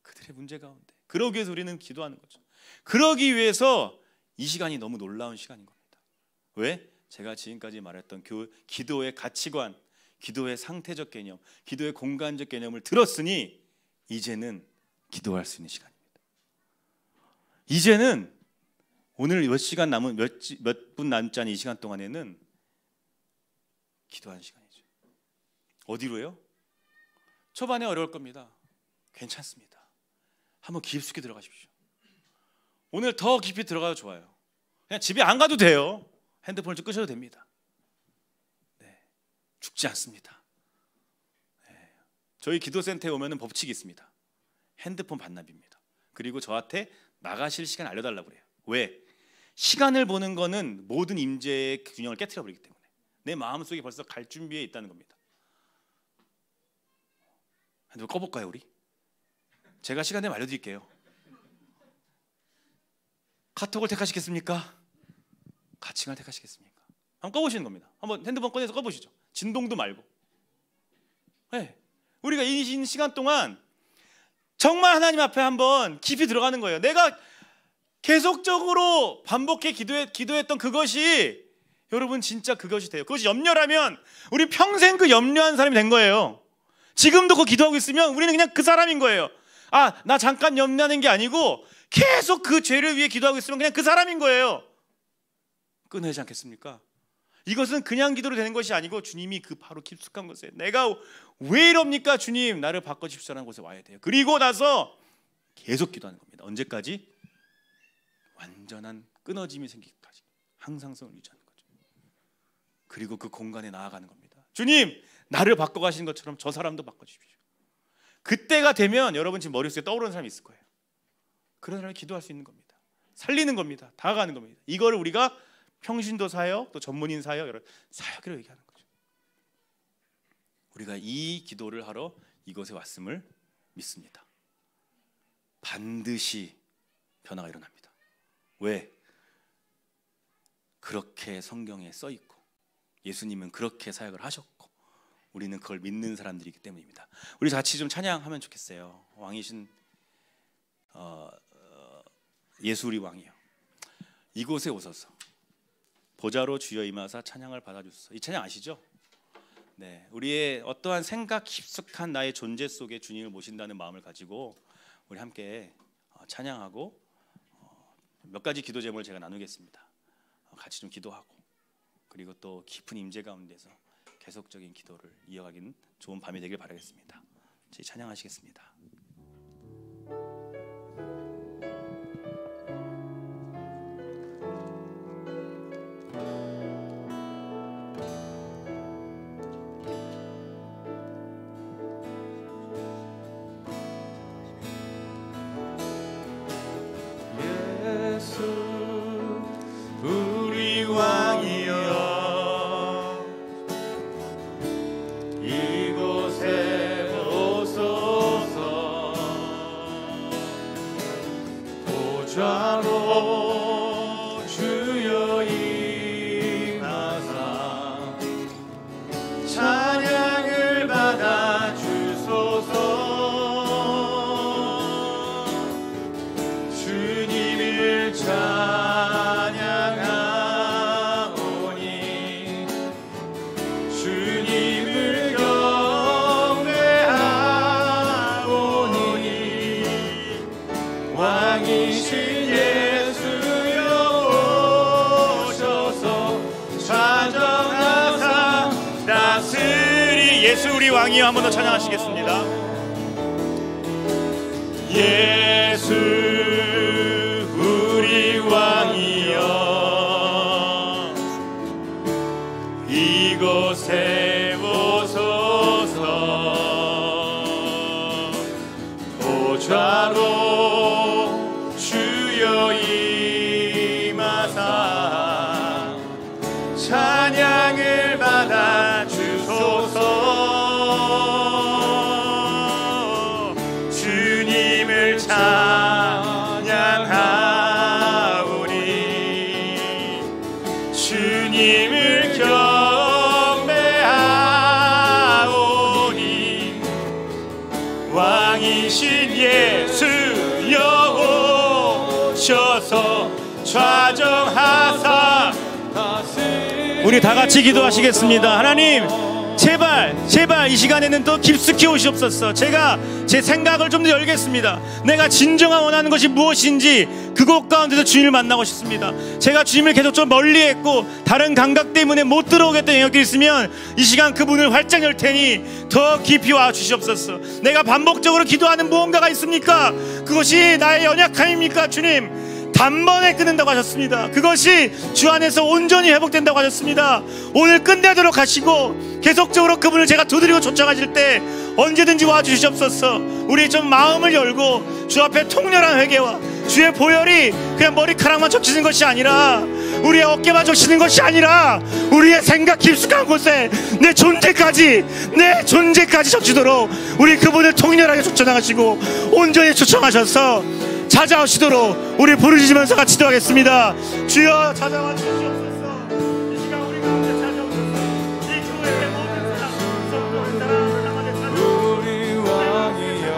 Speaker 2: 그들의 문제 가운데. 그러기 위해서 우리는 기도하는 거죠. 그러기 위해서 이 시간이 너무 놀라운 시간인 겁니다. 왜? 제가 지금까지 말했던 기도의 가치관, 기도의 상태적 개념, 기도의 공간적 개념을 들었으니 이제는 기도할 수 있는 시간입니다. 이제는 오늘 몇 시간 남은 몇 분 남지 않은 이 시간 동안에는 기도하는 시간이죠. 어디로요? 초반에 어려울 겁니다. 괜찮습니다. 한번 깊숙이 들어가십시오. 오늘 더 깊이 들어가도 좋아요. 그냥 집에 안 가도 돼요. 핸드폰을 좀 끄셔도 됩니다. 네, 죽지 않습니다. 네. 저희 기도센터에 오면은 법칙이 있습니다. 핸드폰 반납입니다. 그리고 저한테 나가실 시간 알려달라고 그래요. 왜? 시간을 보는 거는 모든 임재의 균형을 깨트려 버리기 때문에 내 마음속에 벌써 갈 준비에 있다는 겁니다. 핸드폰 꺼볼까요 우리? 제가 시간 되면 알려드릴게요. 카톡을 택하시겠습니까? 가칭을 택하시겠습니까? 한번 꺼보시는 겁니다. 한번 핸드폰 꺼내서 꺼보시죠. 진동도 말고. 네. 우리가 이 시간 동안 정말 하나님 앞에 한번 깊이 들어가는 거예요. 내가 계속적으로 반복해 기도했던 그것이 여러분 진짜 그것이 돼요. 그것이 염려라면 우리 평생 그 염려한 사람이 된 거예요. 지금도 그거 기도하고 있으면 우리는 그냥 그 사람인 거예요. 아, 나 잠깐 염려하는 게 아니고 계속 그 죄를 위해 기도하고 있으면 그냥 그 사람인 거예요. 끊어야지 않겠습니까? 이것은 그냥 기도로 되는 것이 아니고 주님이 그 바로 깊숙한 곳에 내가 왜 이럽니까 주님 나를 바꿔주십시오라는 곳에 와야 돼요. 그리고 나서 계속 기도하는 겁니다. 언제까지? 완전한 끊어짐이 생기기까지 항상성을 유지하는 거죠. 그리고 그 공간에 나아가는 겁니다. 주님 나를 바꿔가시는 것처럼 저 사람도 바꿔주십시오. 그때가 되면 여러분 지금 머릿속에 떠오르는 사람이 있을 거예요. 그런 사람이 기도할 수 있는 겁니다. 살리는 겁니다. 다가가는 겁니다. 이거를 우리가 평신도 사역 또 전문인 사역 여러 사역이라고 얘기하는 거죠. 우리가 이 기도를 하러 이곳에 왔음을 믿습니다. 반드시 변화가 일어납니다. 왜? 그렇게 성경에 써 있고 예수님은 그렇게 사역을 하셨고 우리는 그걸 믿는 사람들이기 때문입니다. 우리 같이 좀 찬양하면 좋겠어요. 왕이신 예수 우리 왕이요. 이곳에 오소서 보좌로 주여 임하사 찬양을 받아주소서. 이 찬양 아시죠? 네, 우리의 어떠한 생각 깊숙한 나의 존재 속에 주님을 모신다는 마음을 가지고 우리 함께 찬양하고 몇 가지 기도 제목을 제가 나누겠습니다. 같이 좀 기도하고 그리고 또 깊은 임재 가운데서 계속적인 기도를 이어가기는 좋은 밤이 되길 바라겠습니다. 저희 찬양하시겠습니다. 예수 우리 왕이여 한 번 더 찬양하시겠습니다. 예수 우리 왕이여 이곳에 오소서 보좌로 주여 임하사 찬양을 받아 주소서. 주님을 찬양하오니 주님을 경배하오니 왕이신 예수여 오셔서 좌정하사. 우리 다 같이 기도하시겠습니다. 하나님 제발 이 시간에는 또 깊숙이 오시옵소서. 제가 제 생각을 좀 더 열겠습니다. 내가 진정한 원하는 것이 무엇인지 그곳 가운데서 주님을 만나고 싶습니다. 제가 주님을 계속 좀 멀리했고 다른 감각 때문에 못 들어오겠다는 영역이 있으면 이 시간 그 문을 활짝 열 테니 더 깊이 와 주시옵소서. 내가 반복적으로 기도하는 무언가가 있습니까? 그것이 나의 연약함입니까? 주님
Speaker 3: 단번에 끊는다고 하셨습니다. 그것이 주 안에서 온전히 회복된다고 하셨습니다. 오늘 끝내도록 하시고 계속적으로 그분을 제가 두드리고 초청하실 때 언제든지 와주시옵소서. 우리 좀 마음을 열고 주 앞에 통렬한 회개와 주의 보혈이 그냥 머리카락만 적시는 것이 아니라, 우리의 어깨만 적시는 것이 아니라, 우리의 생각 깊숙한 곳에 내 존재까지 적시도록 우리 그분을 통렬하게 쫓아나가시고 온전히 초청하셔서 찾아오시도록 우리 부르짖으면서 같이 기도하겠습니다. 주여 찾아와 주시옵소서. 이 시간 우리 가운데 찾아오소서. 이 교회의 모든 사람, 성도한 사람을 가운데 찾아오소서. 우리 왕이여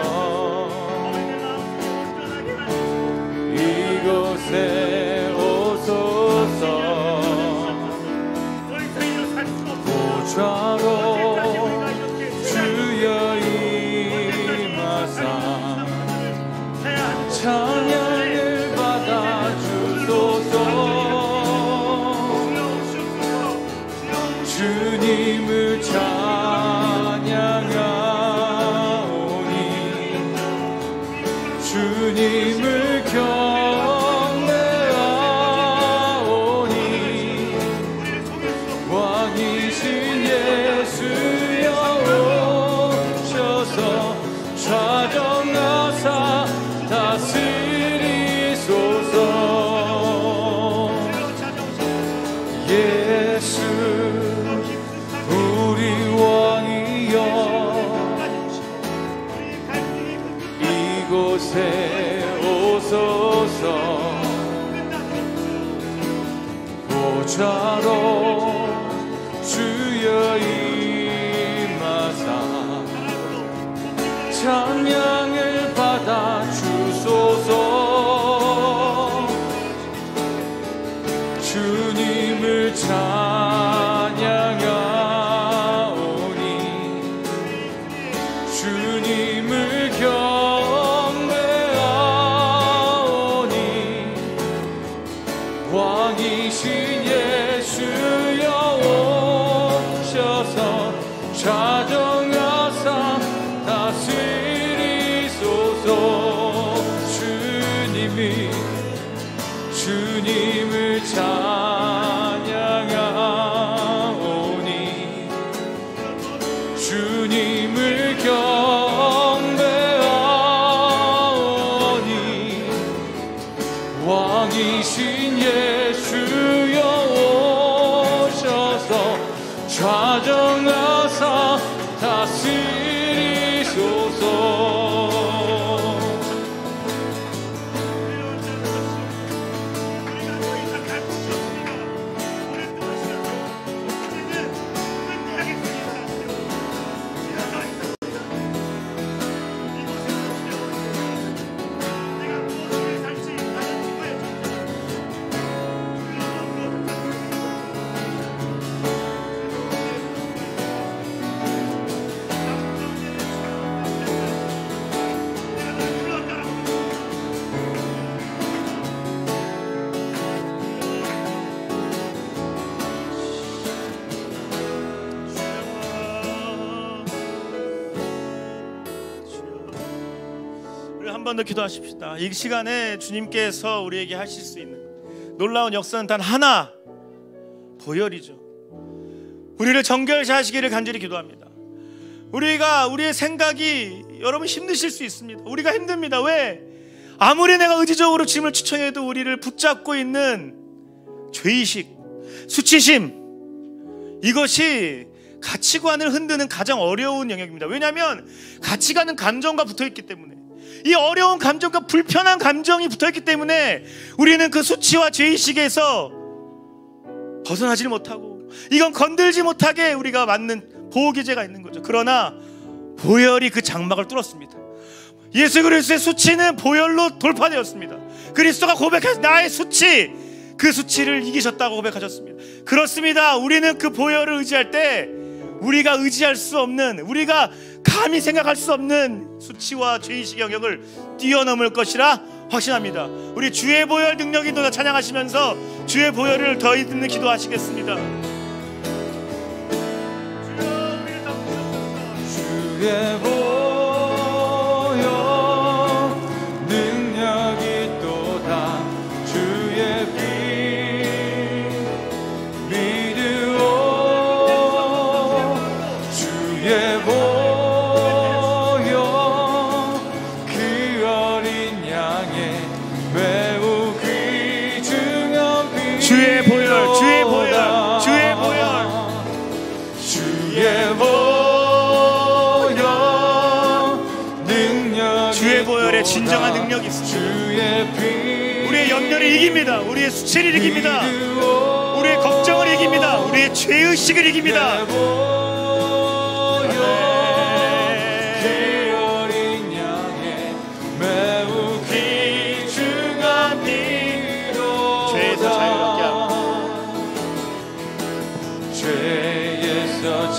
Speaker 4: 이곳에 오소서. 보좌로 주여 임하사 찬양을 받아 주소서. 주님을 찬양하오니 주님을 경배하오니 왕이신 예수여 오셔서 좌정하사 다스리소서. 예수 우리 왕이여 이곳에 오소서. 보좌로 주여 임하사 찬양을 받아 주소서. 주님을 찬양하오니 주님을 경배하오니 왕이신 예수여 오셔서 좌정하사 다스리소서. 주님을 찬양하오니 주님을 경배하오니 왕이신 예수여 오셔서 좌정하사 다스리소서.
Speaker 3: 한 번 더 기도하십시다. 이 시간에 주님께서 우리에게 하실 수 있는 놀라운 역사는 단 하나, 보혈이죠. 우리를 정결케 하시기를 간절히 기도합니다. 우리의 생각이 여러분 힘드실 수 있습니다. 우리가 힘듭니다. 왜? 아무리 내가 의지적으로 주님을 추천해도 우리를 붙잡고 있는 죄의식, 수치심, 이것이 가치관을 흔드는 가장 어려운 영역입니다. 왜냐하면 가치관은 감정과 붙어있기 때문에, 이 어려운 감정과 불편한 감정이 붙어있기 때문에 우리는 그 수치와 죄의식에서 벗어나지 못하고 이건 건들지 못하게 우리가 맞는 보호기제가 있는 거죠. 그러나 보혈이 그 장막을 뚫었습니다. 예수 그리스도의 수치는 보혈로 돌파되었습니다. 그리스도가 고백하신 나의 수치, 그 수치를 이기셨다고 고백하셨습니다. 그렇습니다. 우리는 그 보혈을 의지할 때 우리가 의지할 수 없는, 우리가 감히 생각할 수 없는 수치와 죄의식 영역을 뛰어넘을 것이라 확신합니다. 우리 주의 보혈 능력이 더 찬양하시면서 주의 보혈을 더 듣는 기도하시겠습니다.
Speaker 4: 주의 보혈 능력이 또다
Speaker 3: 진정한 능력이 있습니다.
Speaker 4: 주의 피
Speaker 3: 우리의 염려를 이깁니다. 우리의 수치를 이깁니다. 우리의 걱정을 이깁니다. 우리의 죄의식을 이깁니다.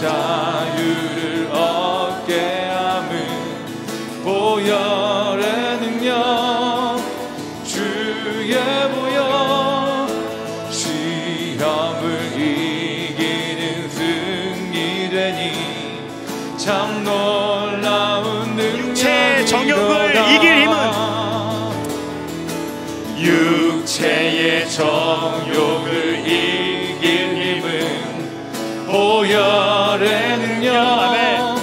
Speaker 4: 자유를 얻게 함은 보혈의 능력 주의 보혈 시험을 이기는 승리되니 참 놀라운
Speaker 3: 육체의 정욕을 이길 힘은
Speaker 4: 육체의 정욕을 이길 힘은 보혈의 능력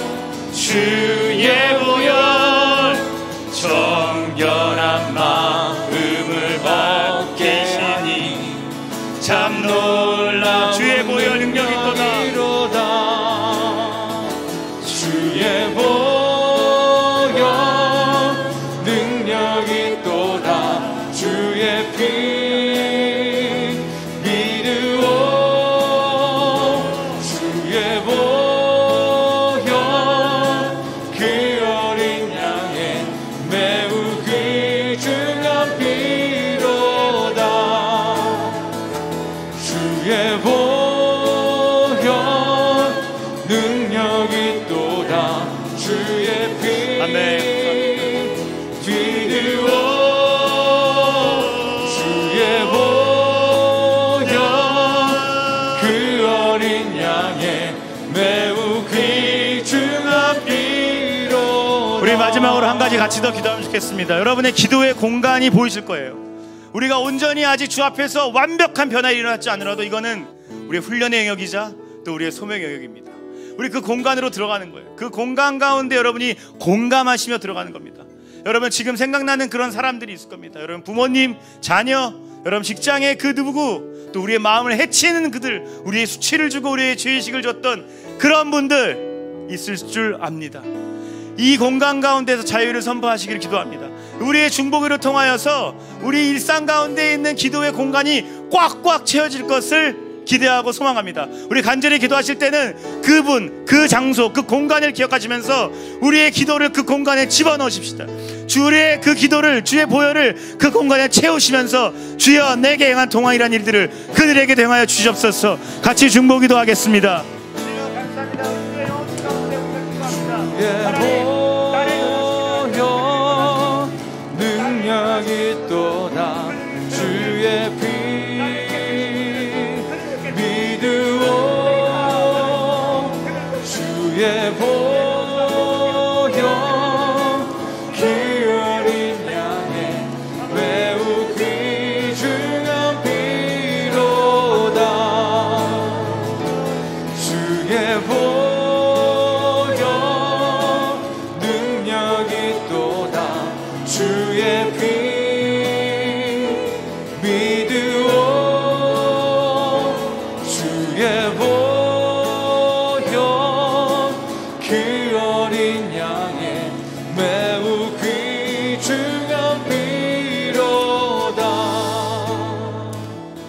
Speaker 4: 주의 보혈 정결한 마음을 얻게 하니 참 놀라운
Speaker 3: 주의 보혈 능력이
Speaker 4: 있도다 주의 보혈 능력이 있도다 주의 피
Speaker 3: 마지막으로 한 가지 같이 더 기도하면 좋겠습니다. 여러분의 기도의 공간이 보이실 거예요. 우리가 온전히 아직 주 앞에서 완벽한 변화가 일어났지 않으라도 이거는 우리의 훈련의 영역이자 또 우리의 소명의 영역입니다. 우리 그 공간으로 들어가는 거예요. 그 공간 가운데 여러분이 공감하시며 들어가는 겁니다. 여러분 지금 생각나는 그런 사람들이 있을 겁니다. 여러분 부모님, 자녀, 여러분 직장의 그 누구, 또 우리의 마음을 해치는 그들, 우리의 수치를 주고 우리의 죄의식을 줬던 그런 분들 있을 줄 압니다. 이 공간 가운데서 자유를 선포하시기를 기도합니다. 우리의 중보기를 통하여서 우리 일상 가운데 있는 기도의 공간이 꽉꽉 채워질 것을 기대하고 소망합니다. 우리 간절히 기도하실 때는 그분, 그 장소, 그 공간을 기억하시면서 우리의 기도를 그 공간에 집어넣으십시다. 주의 그 기도를, 주의 보혈을 그 공간에 채우시면서 주여 내게 행한 동안이란 일들을 그들에게 행하여 주시옵소서. 같이 중보기도 하겠습니다.
Speaker 4: 능력이 또다 주의 피 믿으오 주의 보혈 그 어린 양의 매우 귀중한 피로다 주의 보혈 능력이 또다 주의 피 믿으오 주의 보혈 그 어린 양의 매우 귀중한 피로다.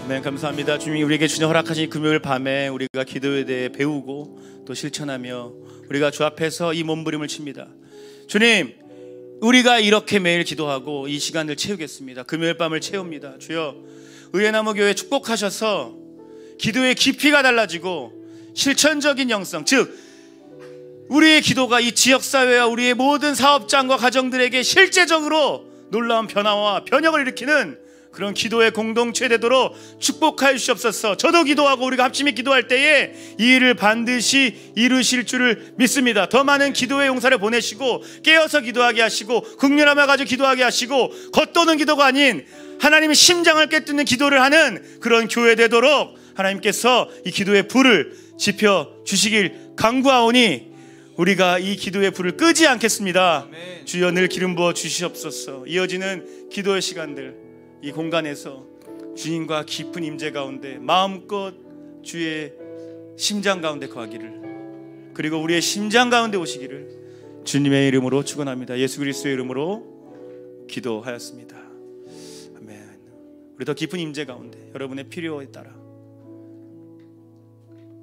Speaker 3: 네, 감사합니다. 주님이 우리에게 주님 허락하신 금요일 밤에 우리가 기도에 대해 배우고 또 실천하며 우리가 주 앞에서 이 몸부림을 칩니다. 주님, 우리가 이렇게 매일 기도하고 이 시간을 채우겠습니다. 금요일 밤을 채웁니다. 주여, 의회나무 교회 축복하셔서 기도의 깊이가 달라지고 실천적인 영성, 즉 우리의 기도가 이 지역사회와 우리의 모든 사업장과 가정들에게 실제적으로 놀라운 변화와 변혁을 일으키는 그런 기도의 공동체 되도록 축복하여 주시옵소서. 저도 기도하고 우리가 합심히 기도할 때에 이 일을 반드시 이루실 줄을 믿습니다. 더 많은 기도의 용사를 보내시고 깨어서 기도하게 하시고 긍휼함을 가지고 기도하게 하시고 겉도는 기도가 아닌 하나님의 심장을 깨뜨리는 기도를 하는 그런 교회 되도록 하나님께서 이 기도의 불을 지펴 주시길 간구하오니 우리가 이 기도의 불을 끄지 않겠습니다. 주여 늘 기름 부어 주시옵소서. 이어지는 기도의 시간들 이 공간에서 주님과 깊은 임재 가운데 마음껏 주의 심장 가운데 거하기를, 그리고 우리의 심장 가운데 오시기를 주님의 이름으로 축원합니다. 예수 그리스도의 이름으로 기도하였습니다. 아멘. 우리 더 깊은 임재 가운데 여러분의 필요에 따라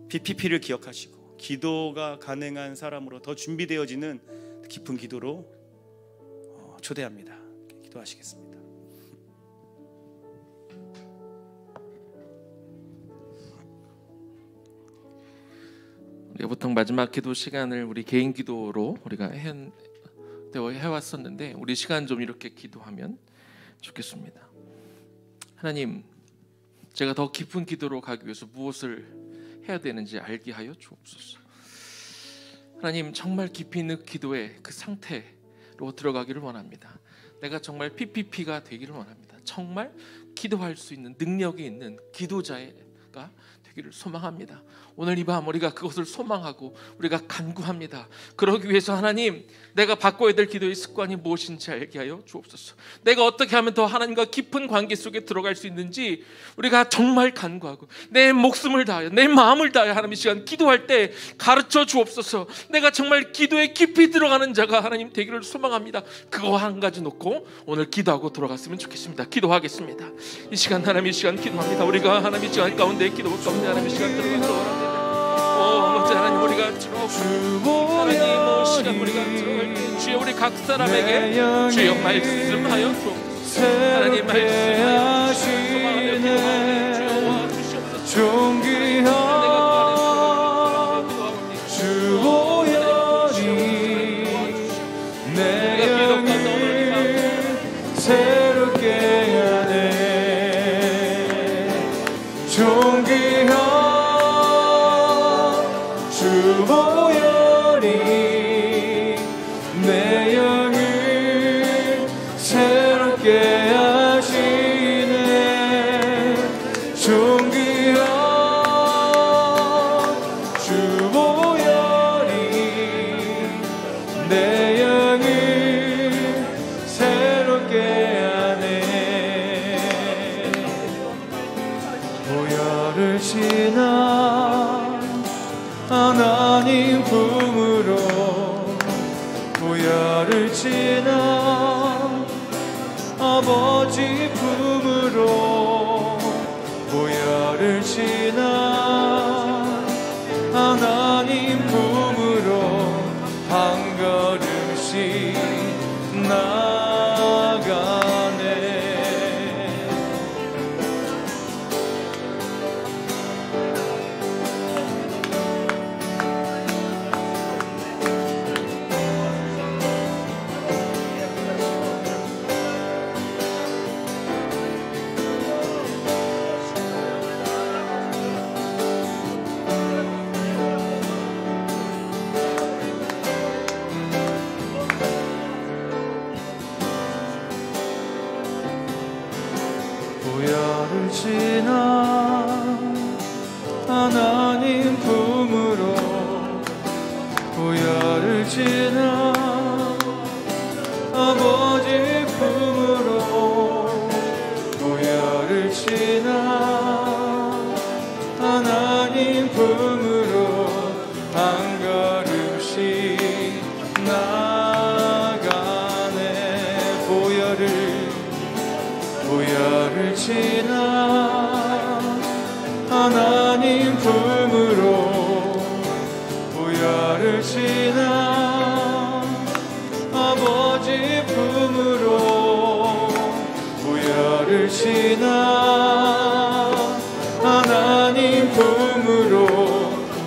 Speaker 3: PPP를 기억하시고 기도가 가능한 사람으로 더 준비되어지는 깊은 기도로 초대합니다. 기도하시겠습니다.
Speaker 1: 우리가 보통 마지막 기도 시간을 우리 개인 기도로 우리가 해왔었는데 우리 시간 좀 이렇게 기도하면 좋겠습니다. 하나님, 제가 더 깊은 기도로 가기 위해서 무엇을 해야 되는지 알게 하여 주옵소서. 하나님, 정말 깊이 있는 기도의 그 상태로 들어가기를 원합니다. 내가 정말 PPP가 되기를 원합니다. 정말 기도할 수 있는 능력이 있는 기도자가 되기를 소망합니다. 오늘 이 밤 우리가 그것을 소망하고 우리가 간구합니다. 그러기 위해서 하나님, 내가 바꿔야 될 기도의 습관이 무엇인지 알게 하여 주옵소서. 내가 어떻게 하면 더 하나님과 깊은 관계 속에 들어갈 수 있는지 우리가 정말 간구하고 내 목숨을 다하여 내 마음을 다하여 하나님 이 시간 기도할 때 가르쳐 주옵소서. 내가 정말 기도에 깊이 들어가는 자가 하나님 되기를 소망합니다. 그거 한 가지 놓고 오늘 기도하고 돌아갔으면 좋겠습니다. 기도하겠습니다. 이 시간 하나님, 이 시간 기도합니다. 우리가 하나님 이 시간 가운데 기도 가운데 하나님 이 시간 들어가도록 원합니다. 어제 하나님 우리가 들어오고 하나님 시간 우리가 들어갈 때 주여 우리 각 사람에게 주여 말씀하여 주옵소서. 하나님 말씀하여 소망하며 기도하오니 주여 와 주시옵소서.
Speaker 4: 존귀한 주 보혈이 내 영을 새롭게 하네. 존귀한 주 보혈이 내 영을 새롭게 하시네. 존귀한 주 보혈이 내 영을 새롭게 하네. 보혈을 지나 하나님 품으로 보혈을 지나 아버지 품으로 보혈을 지나 하나님 품으로 한 걸음씩 나가네. 보혈을 지나 하나님 품으로 보혈을 지나 아버지 품으로 보혈을 지나 하나님 품으로 한 걸음씩 나가네. 보혈을 지나 하나님 품으로 보혈을 지나 아버지 품으로 보혈을 지나 하나님 품으로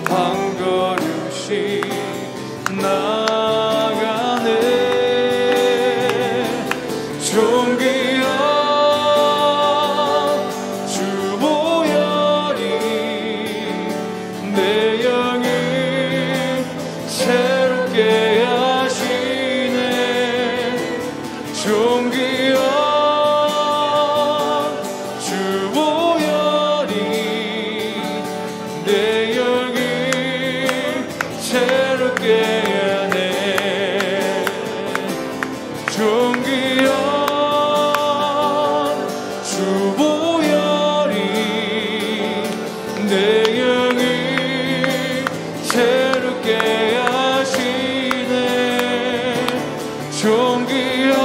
Speaker 4: 한 걸음씩 나가네. 존귀한 주 보혈이 내 영을 새롭게 하시네. 존귀한 주 보혈이 내 영을 새롭게 하네. 존귀한 주 보혈이 내 영을 새롭게 하시네. 존귀한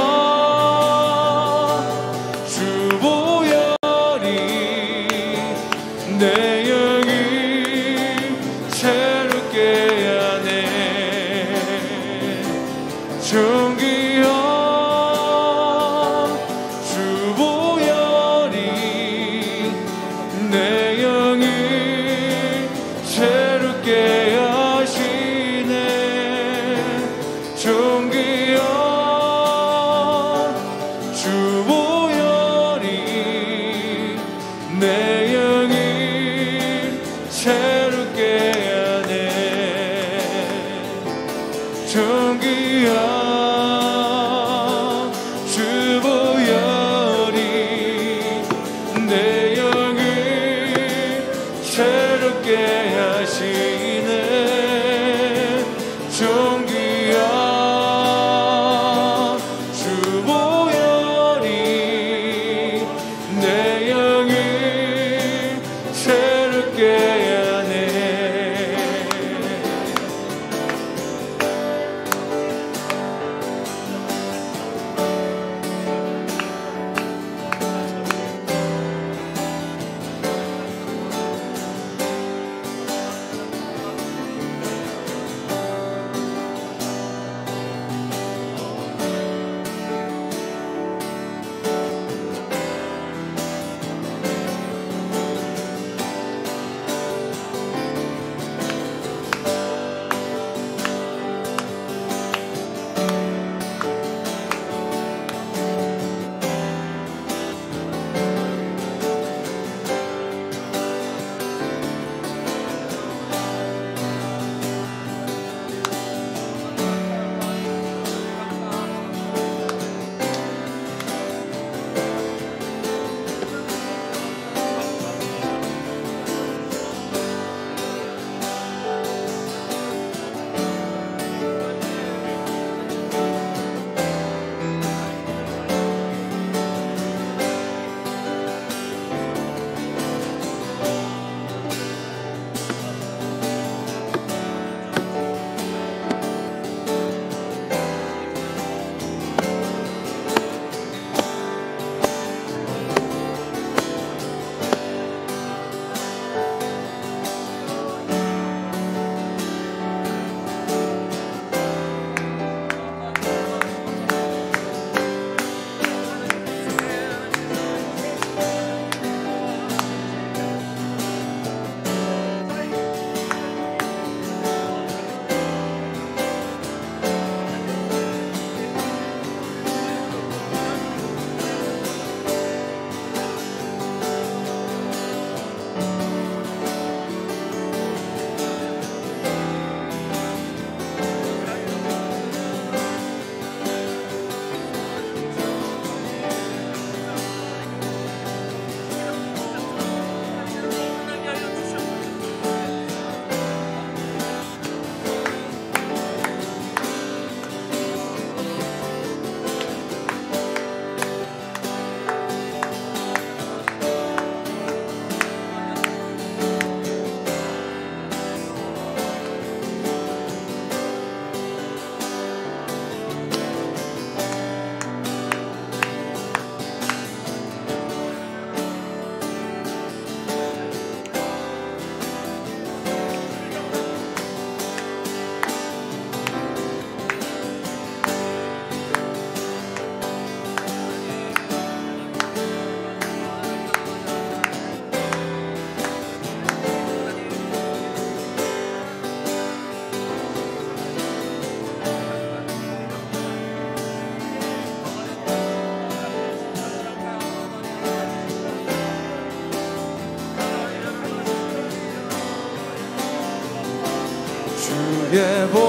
Speaker 4: 주의 보혈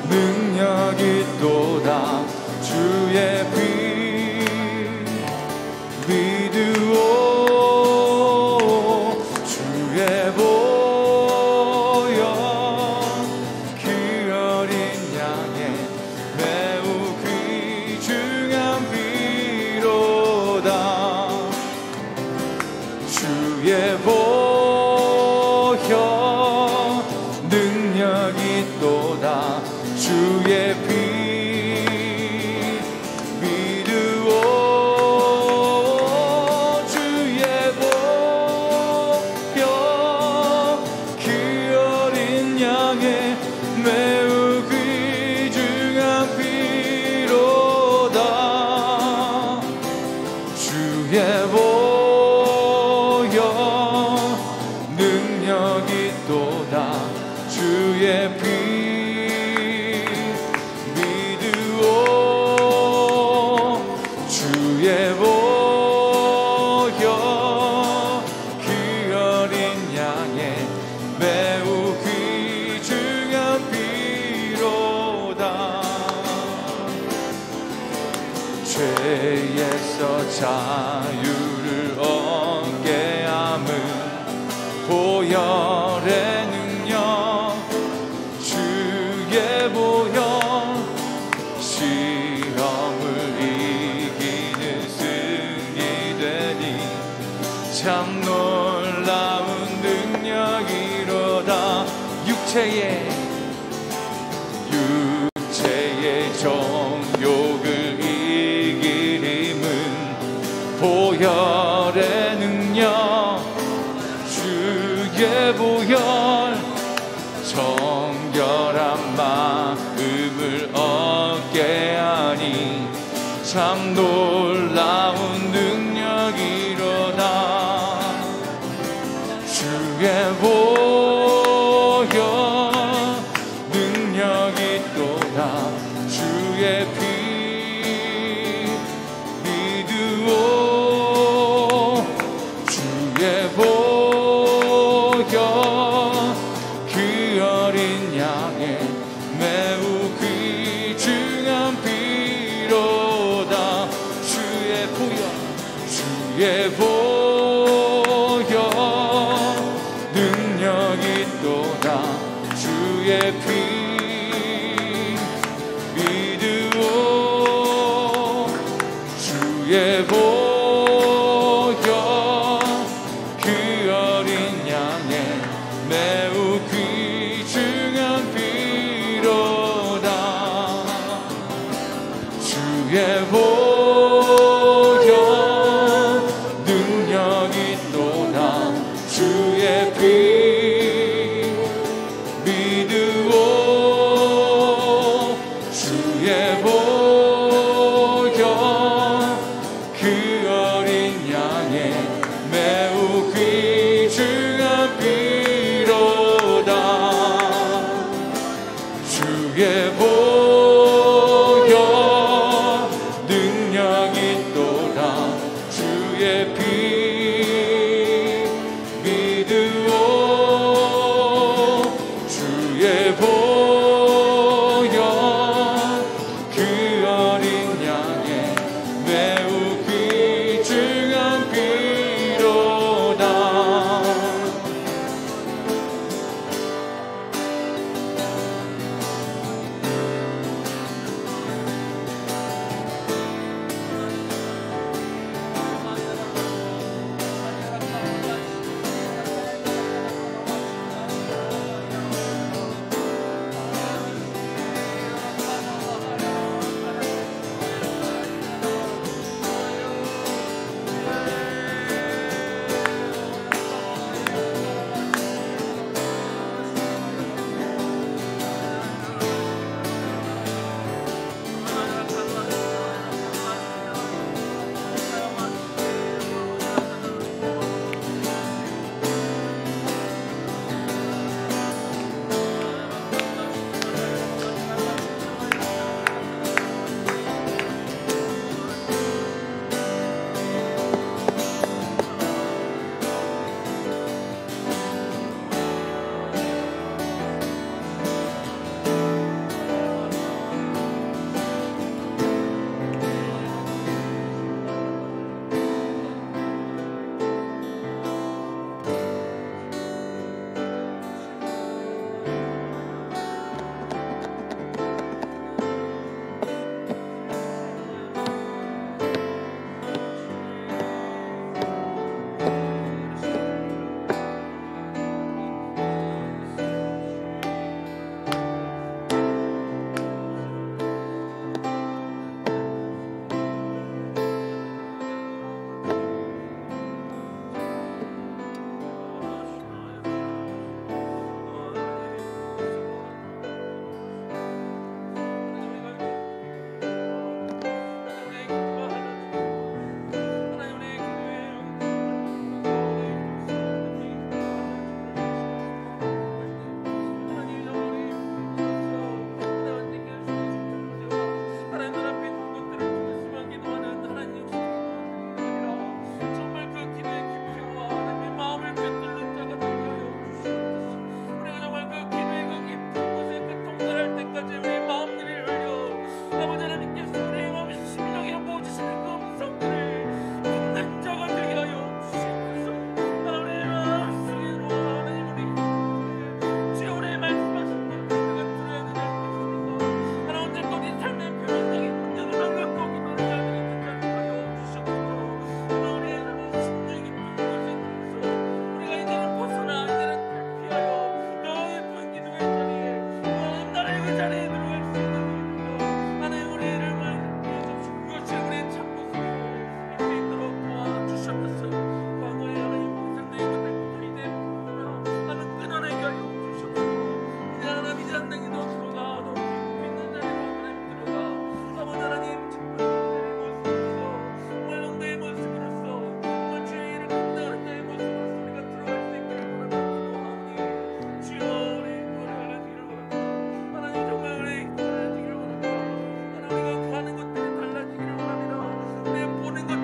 Speaker 4: 능력이 있도다. 주의 피 믿으오. 주의 보혈 그 어린 양의 매우 귀중한 피로다. 주의 보혈 능력이 있도다. 주의 피 믿으오. 주의 보혈 그 어린 양의 매우 귀중한 피로다. 주의 보혈 능력이 있도다. 주의 피 믿으오. 주의 보혈 그 어린 양의 매우 귀중한 피로다. 죄에서 자유를 얻게 함은 보혈의 능력. 주의 보혈 시험을 이기는 승리 되니 참 놀라운 능력이로다. 육체의 정욕을 이길 힘은 보혈의 능력. 주의 보혈 정결한 마음을 얻게 하니 참 놀라운 능력이로다. 주의 보혈 능력이 있도다. 주의 피 믿으오. 주의 보혈 그 어린 양의 매우 귀중한 피로다. 주의 보혈 능력이 있도다. 주의 피 믿으오. 주의 보혈 그 어린 양의 매우 귀중한 피로다. 주의 보혈 능력이 있도다. 주의 피 믿으오. 주의 보혈 그 어린 양의 매우 귀중한 피로다. 주의 보혈 능력이 있도다. 주의 피 믿으오. 주의 보혈 그 어린 양의 매우 귀중한 피로다.
Speaker 1: 오는